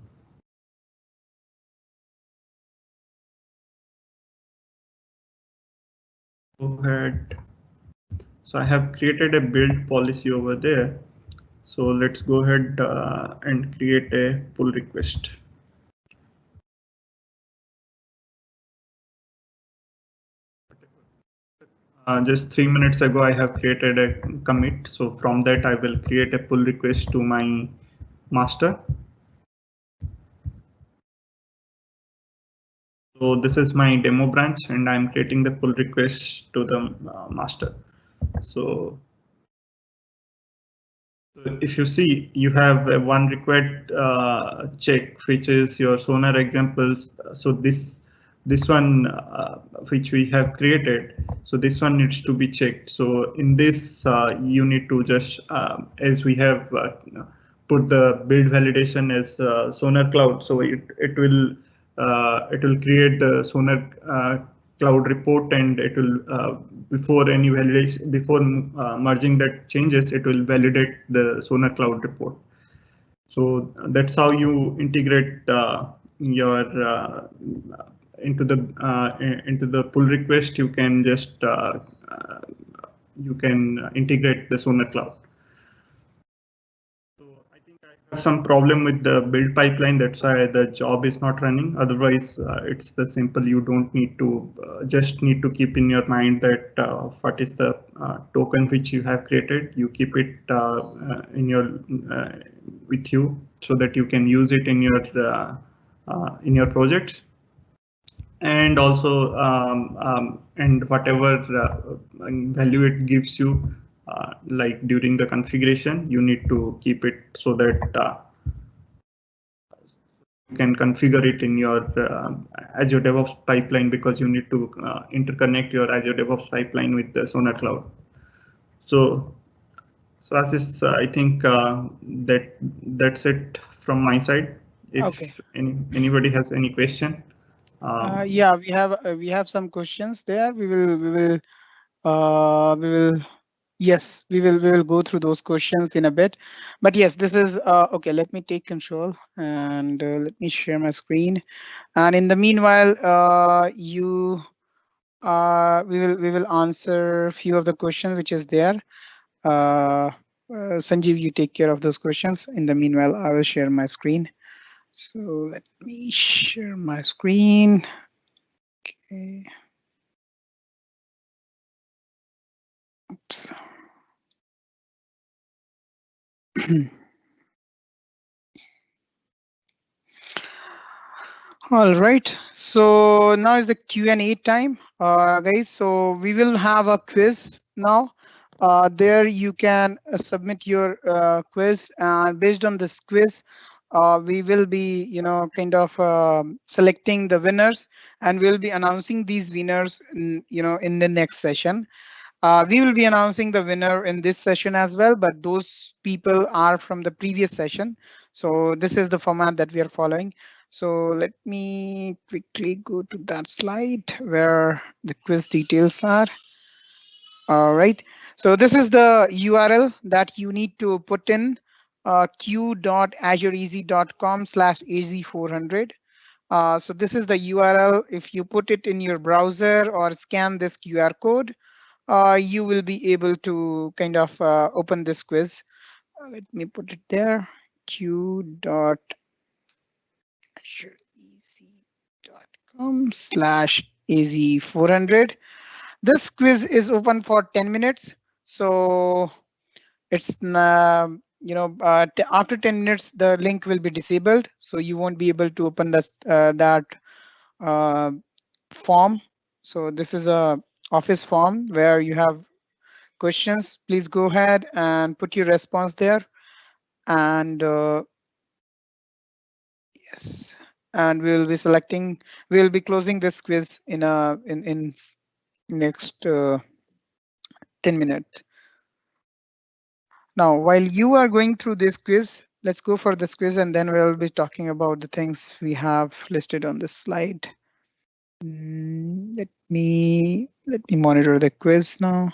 go ahead. So I have created a build policy over there. So let's go ahead and create a pull request. Just 3 minutes ago, I have created a commit. So from that, I will create a pull request to my master. So this is my demo branch, and I'm creating the pull request to the master. So if you see, you have a one required check, which is your Sonar examples. So this one which we have created, so this one needs to be checked. So in this, you need to just as we have put the build validation as Sonar Cloud, so it will create the Sonar cloud report, and it will before any validation, before merging that changes, it will validate the Sonar cloud report. So that's how you integrate your into the pull request. You can just you can integrate the Sonar cloud. I think I have some problem with the build pipeline. That's why the job is not running. Otherwise, it's the simple. You don't need to just need to keep in your mind that what is the token which you have created. You keep it in your with you so that you can use it in your projects. And also and whatever value it gives you, like during the configuration, you need to keep it so that you can configure it in your Azure DevOps pipeline, because you need to interconnect your Azure DevOps pipeline with the Sonar Cloud. So as is, I think that's it from my side. If Okay. anybody has any question. Yeah, we have some questions there. We will yes, we will go through those questions in a bit. But yes, this is okay. Let me take control and let me share my screen. And in the meanwhile, we will answer a few of the questions which is there. Sanjeev, you take care of those questions. In the meanwhile, I will share my screen. So let me share my screen. Okay. Oops. All right, so now is the Q&A time, guys. So we will have a quiz now. There you can submit your quiz, and based on this quiz, we will be, kind of selecting the winners, and we'll be announcing these winners, in the next session. We will be announcing the winner in this session as well, but those people are from the previous session. So this is the format that we are following. So let me quickly go to that slide where the quiz details are. All right. So this is the URL that you need to put in, q.azureeasy.com/az400. So this is the URL. If you put it in your browser or scan this QR code, you will be able to kind of open this quiz. Let me put it there, q.azureeasy.com/az400. This quiz is open for 10 minutes. So it's, after 10 minutes, the link will be disabled. So you won't be able to open that uh, form. So this is a office form where you have questions. Please go ahead and put your response there. And yes, and we'll be closing this quiz in next 10 minutes. Now, while you are going through this quiz, let's go for this quiz, and then we'll be talking about the things we have listed on this slide. Let me monitor the quiz now.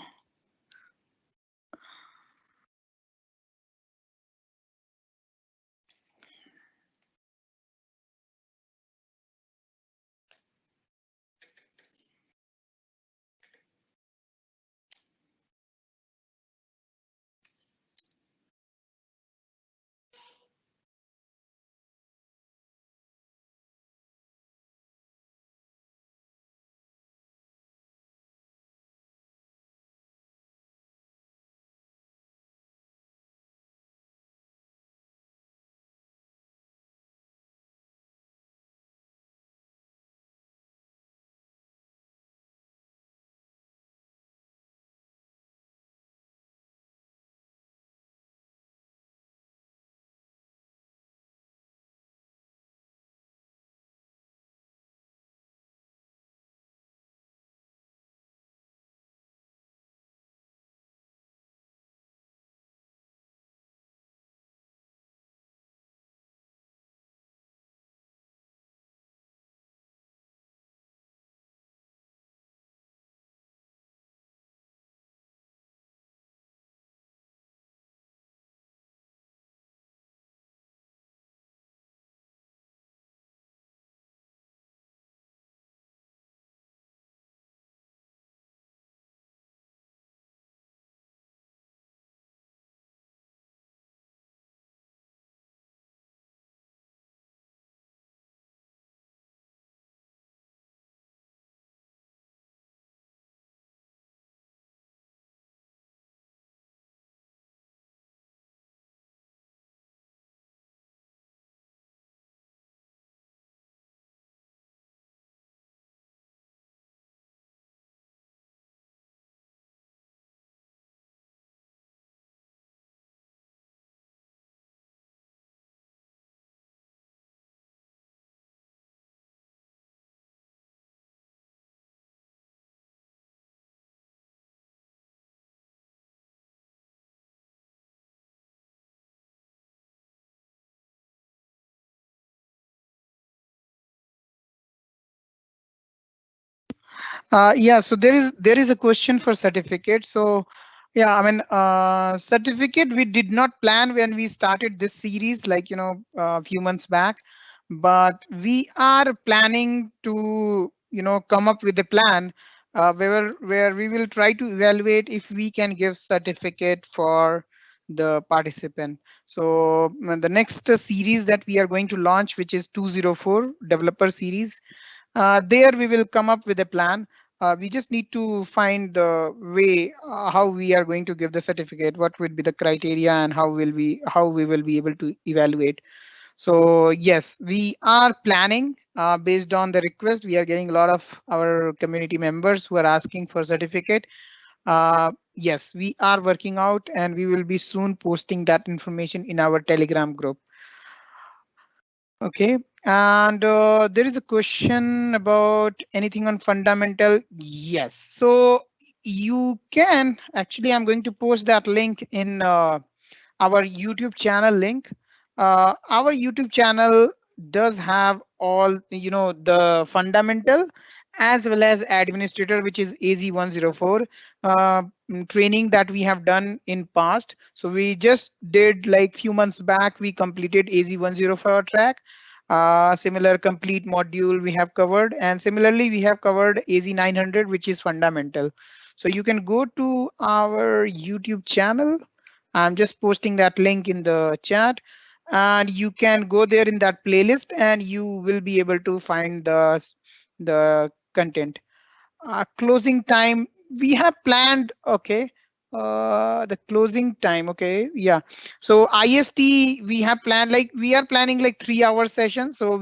Yeah, so there is a question for certificate. So yeah, I mean, certificate we did not plan when we started this series, like, a few months back, but we are planning to, come up with a plan where we will try to evaluate if we can give certificate for the participant. So the next series that we are going to launch, which is 204 developer series, there we will come up with a plan. We just need to find the way how we are going to give the certificate, what would be the criteria, and how we will be able to evaluate. So yes, we are planning based on the request. We are getting a lot of our community members who are asking for certificate. Yes, we are working out and we will be soon posting that information in our Telegram group. Okay, and there is a question about anything on fundamental. Yes, so you can actually, I'm going to post that link in our YouTube channel link. Our YouTube channel does have all, the fundamental as well as administrator, which is AZ-104 training that we have done in past. So we just did like few months back, we completed AZ-104 track. Similar complete module we have covered, and similarly we have covered AZ-900, which is fundamental. So you can go to our YouTube channel. I'm just posting that link in the chat, and you can go there in that playlist and you will be able to find the content. Closing time we have planned. Okay. The closing time. Okay. Yeah. So IST we have planned, like we are planning like 3 hour session. So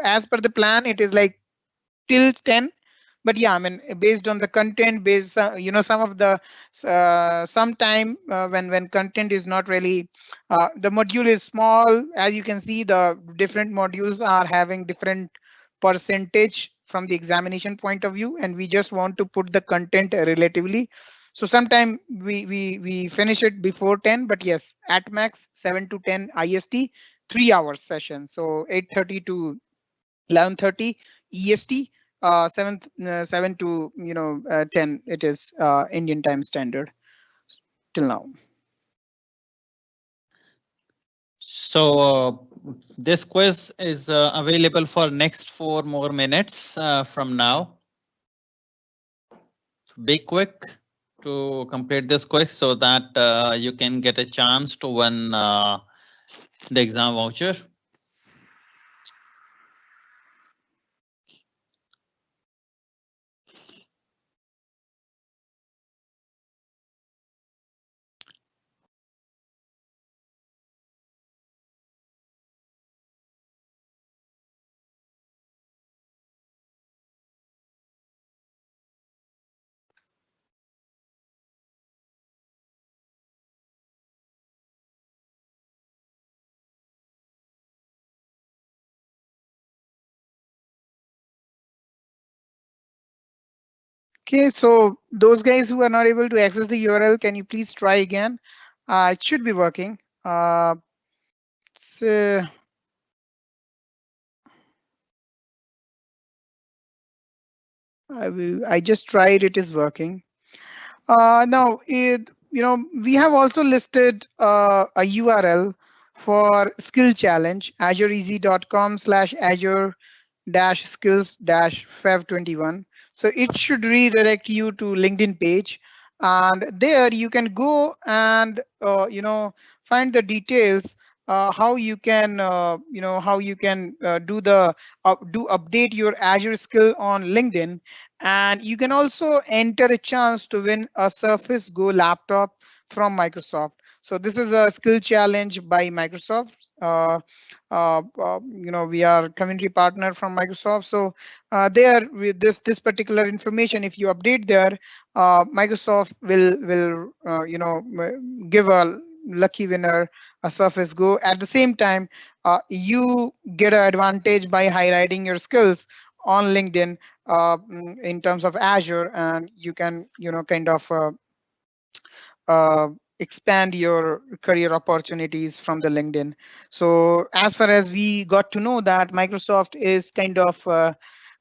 as per the plan, it is like till 10. But yeah, I mean, based on the content, based some of the sometime when content is not really the module is small. As you can see, the different modules are having different percentage from the examination point of view, and we just want to put the content relatively. So sometime we finish it before 10, but yes, at max 7 to 10 IST, 3 hours session. So 8:30 to 11:30 EST, 7 to 10. It is Indian time standard till now. So this quiz is available for next 4 more minutes from now. Be quick to complete this quiz so that you can get a chance to win the exam voucher. Okay, so those guys who are not able to access the URL, can you please try again? It should be working. So I just tried. It is working. Now, we have also listed a URL for skill challenge, azureeasy.com/azure-skills-fev21. So it should redirect you to LinkedIn page, and there you can go and find the details how you can do update your Azure skill on LinkedIn. And you can also enter a chance to win a Surface Go laptop from Microsoft. So this is a skill challenge by Microsoft. We are community partner from Microsoft. So there, with this particular information, if you update there, Microsoft will give a lucky winner a Surface Go. At the same time, you get an advantage by highlighting your skills on LinkedIn in terms of Azure, and you can kind of uh, expand your career opportunities from the LinkedIn. So as far as we got to know that Microsoft is kind of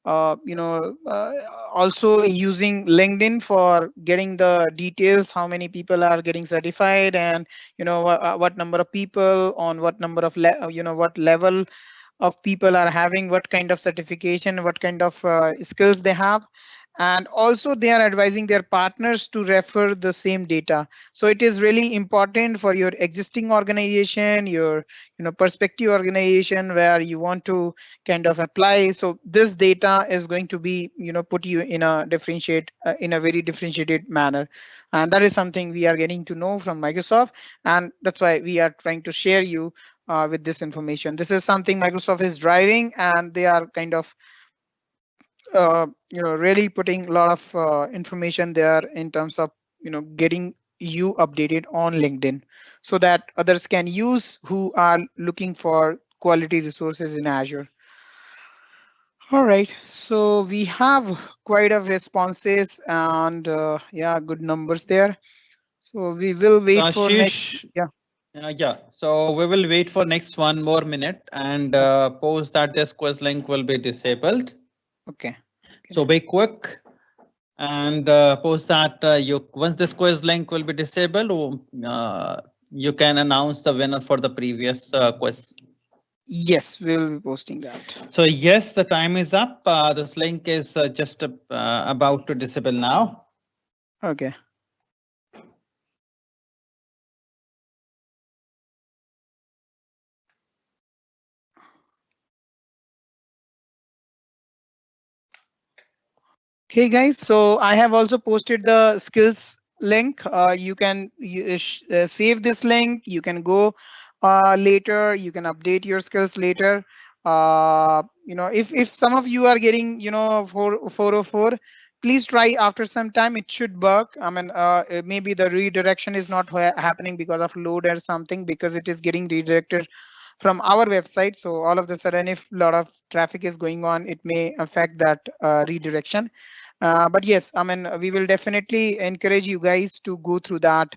also using LinkedIn for getting the details, how many people are getting certified, and what number of people on what number of what level of people are having what kind of certification, what kind of skills they have. And also they are advising their partners to refer the same data. So it is really important for your existing organization, your prospective organization where you want to kind of apply. So this data is going to be put you in a very differentiated manner. And that is something we are getting to know from Microsoft, and that's why we are trying to share you with this information. This is something Microsoft is driving, and they are kind of really putting a lot of information there in terms of getting you updated on LinkedIn so that others can use who are looking for quality resources in Azure. All right, so we have quite a responses and yeah, good numbers there. So we will wait for next. Ashish, Yeah. yeah. So we will wait for next 1 more minute and post that this quiz link will be disabled. Okay. So be quick and post that you once this quiz link will be disabled, you can announce the winner for the previous quiz. Yes, we will be posting that. So yes, the time is up. This link is just about to disable now. Okay. Okay, guys. So I have also posted the skills link. You can save this link. You can go later. You can update your skills later. If some of you are getting 404, please try after some time. It should work. I mean, maybe the redirection is not happening because of load or something, because it is getting redirected from our website. So all of the sudden, if a lot of traffic is going on, it may affect that redirection. But yes, I mean, we will definitely encourage you guys to go through that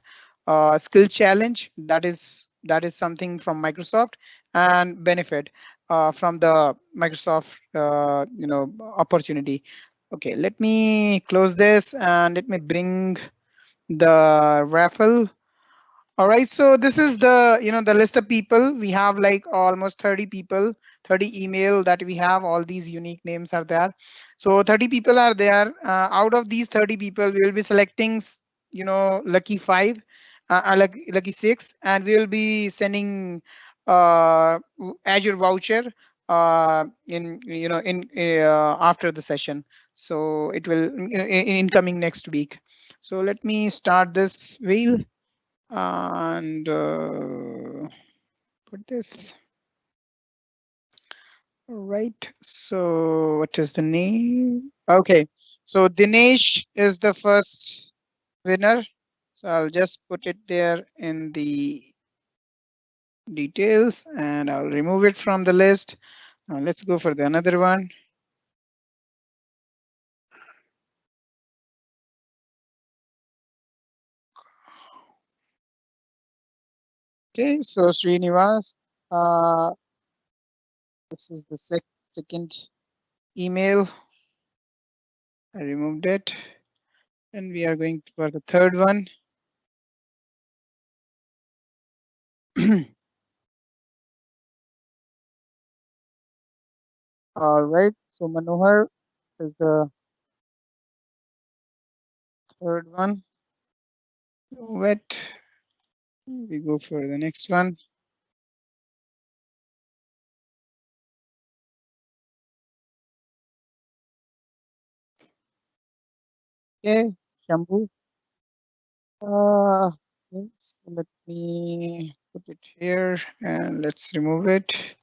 skill challenge. That is something from Microsoft and benefit from the Microsoft opportunity. Okay, let me close this and let me bring the raffle. All right, so this is the list of people. We have like almost 30 people, 30 email that we have. All these unique names are there. So 30 people are there. Out of these 30 people, we will be selecting, lucky 5, lucky 6, and we will be sending Azure voucher after the session. So it will incoming next week. So let me start this wheel and put this. All right, so what is the name? Okay, so Dinesh is the first winner, so I'll just put it there in the details and I'll remove it from the list. Now let's go for the another one. Okay, so Srinivas, this is the second email. I removed it, and we are going for the third one. All right, so Manohar is the third one. Wet. We go for the next one. Okay, Shambhu. Yes, let me put it here and let's remove it.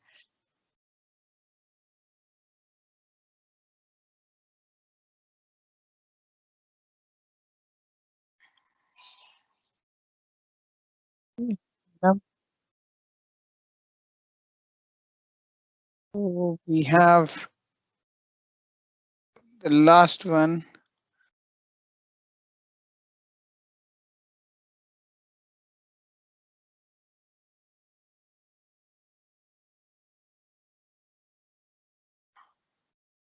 So we have the last one.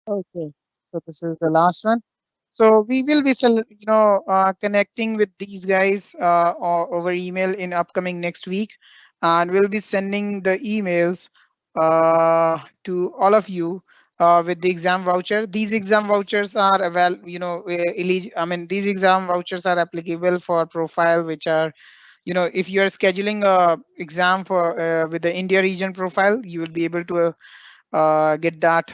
Okay, so this is the last one. So we will be, connecting with these guys over email in upcoming next week, and we'll be sending the emails to all of you with the exam voucher. These exam vouchers are I mean, these exam vouchers are applicable for profile which are, if you are scheduling a exam for with the India region profile, you will be able to get that.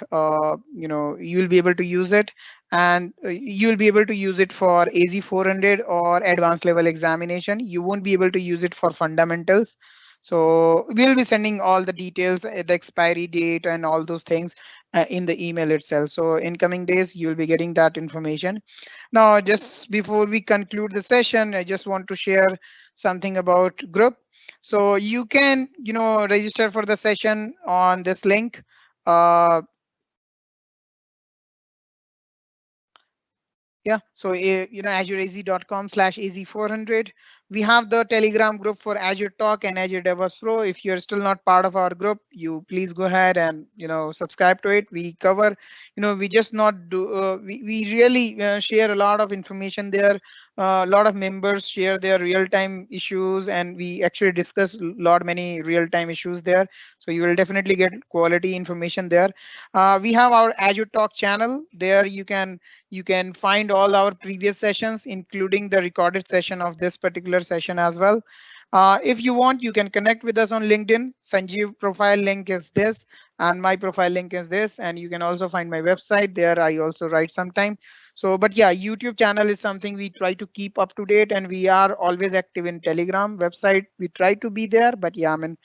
You'll be able to use it, and you'll be able to use it for AZ-400 or advanced level examination. You won't be able to use it for fundamentals. So we'll be sending all the details, the expiry date and all those things in the email itself. So in coming days, you'll be getting that information. Now, just before we conclude the session, I just want to share something about group. So you can, register for the session on this link. Yeah, so azureaz.com/az400. We have the Telegram group for Azure Talk and Azure DevOps Pro. If you're still not part of our group, you please go ahead and subscribe to it. We cover, we just not do we really share a lot of information there. A lot of members share their real-time issues, and we actually discuss many real-time issues there. So you will definitely get quality information there. We have our Azure Talk channel. There you can find all our previous sessions, including the recorded session of this particular session as well. If you want, you can connect with us on LinkedIn. Sanjeev profile link is this, and my profile link is this, and you can also find my website there. I also write sometime. So, but yeah, YouTube channel is something we try to keep up to date, and we are always active in Telegram website. We try to be there, but yeah, I mean,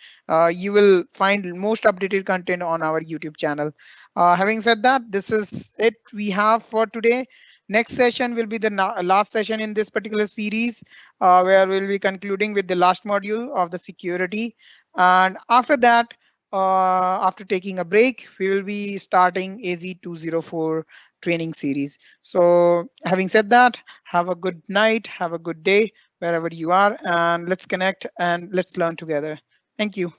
you will find most updated content on our YouTube channel. Having said that, this is it we have for today. Next session will be the last session in this particular series, where we'll be concluding with the last module of the security. And after that, after taking a break, we will be starting AZ-204 training series. So having said that, have a good night, have a good day wherever you are, and let's connect and let's learn together. Thank you.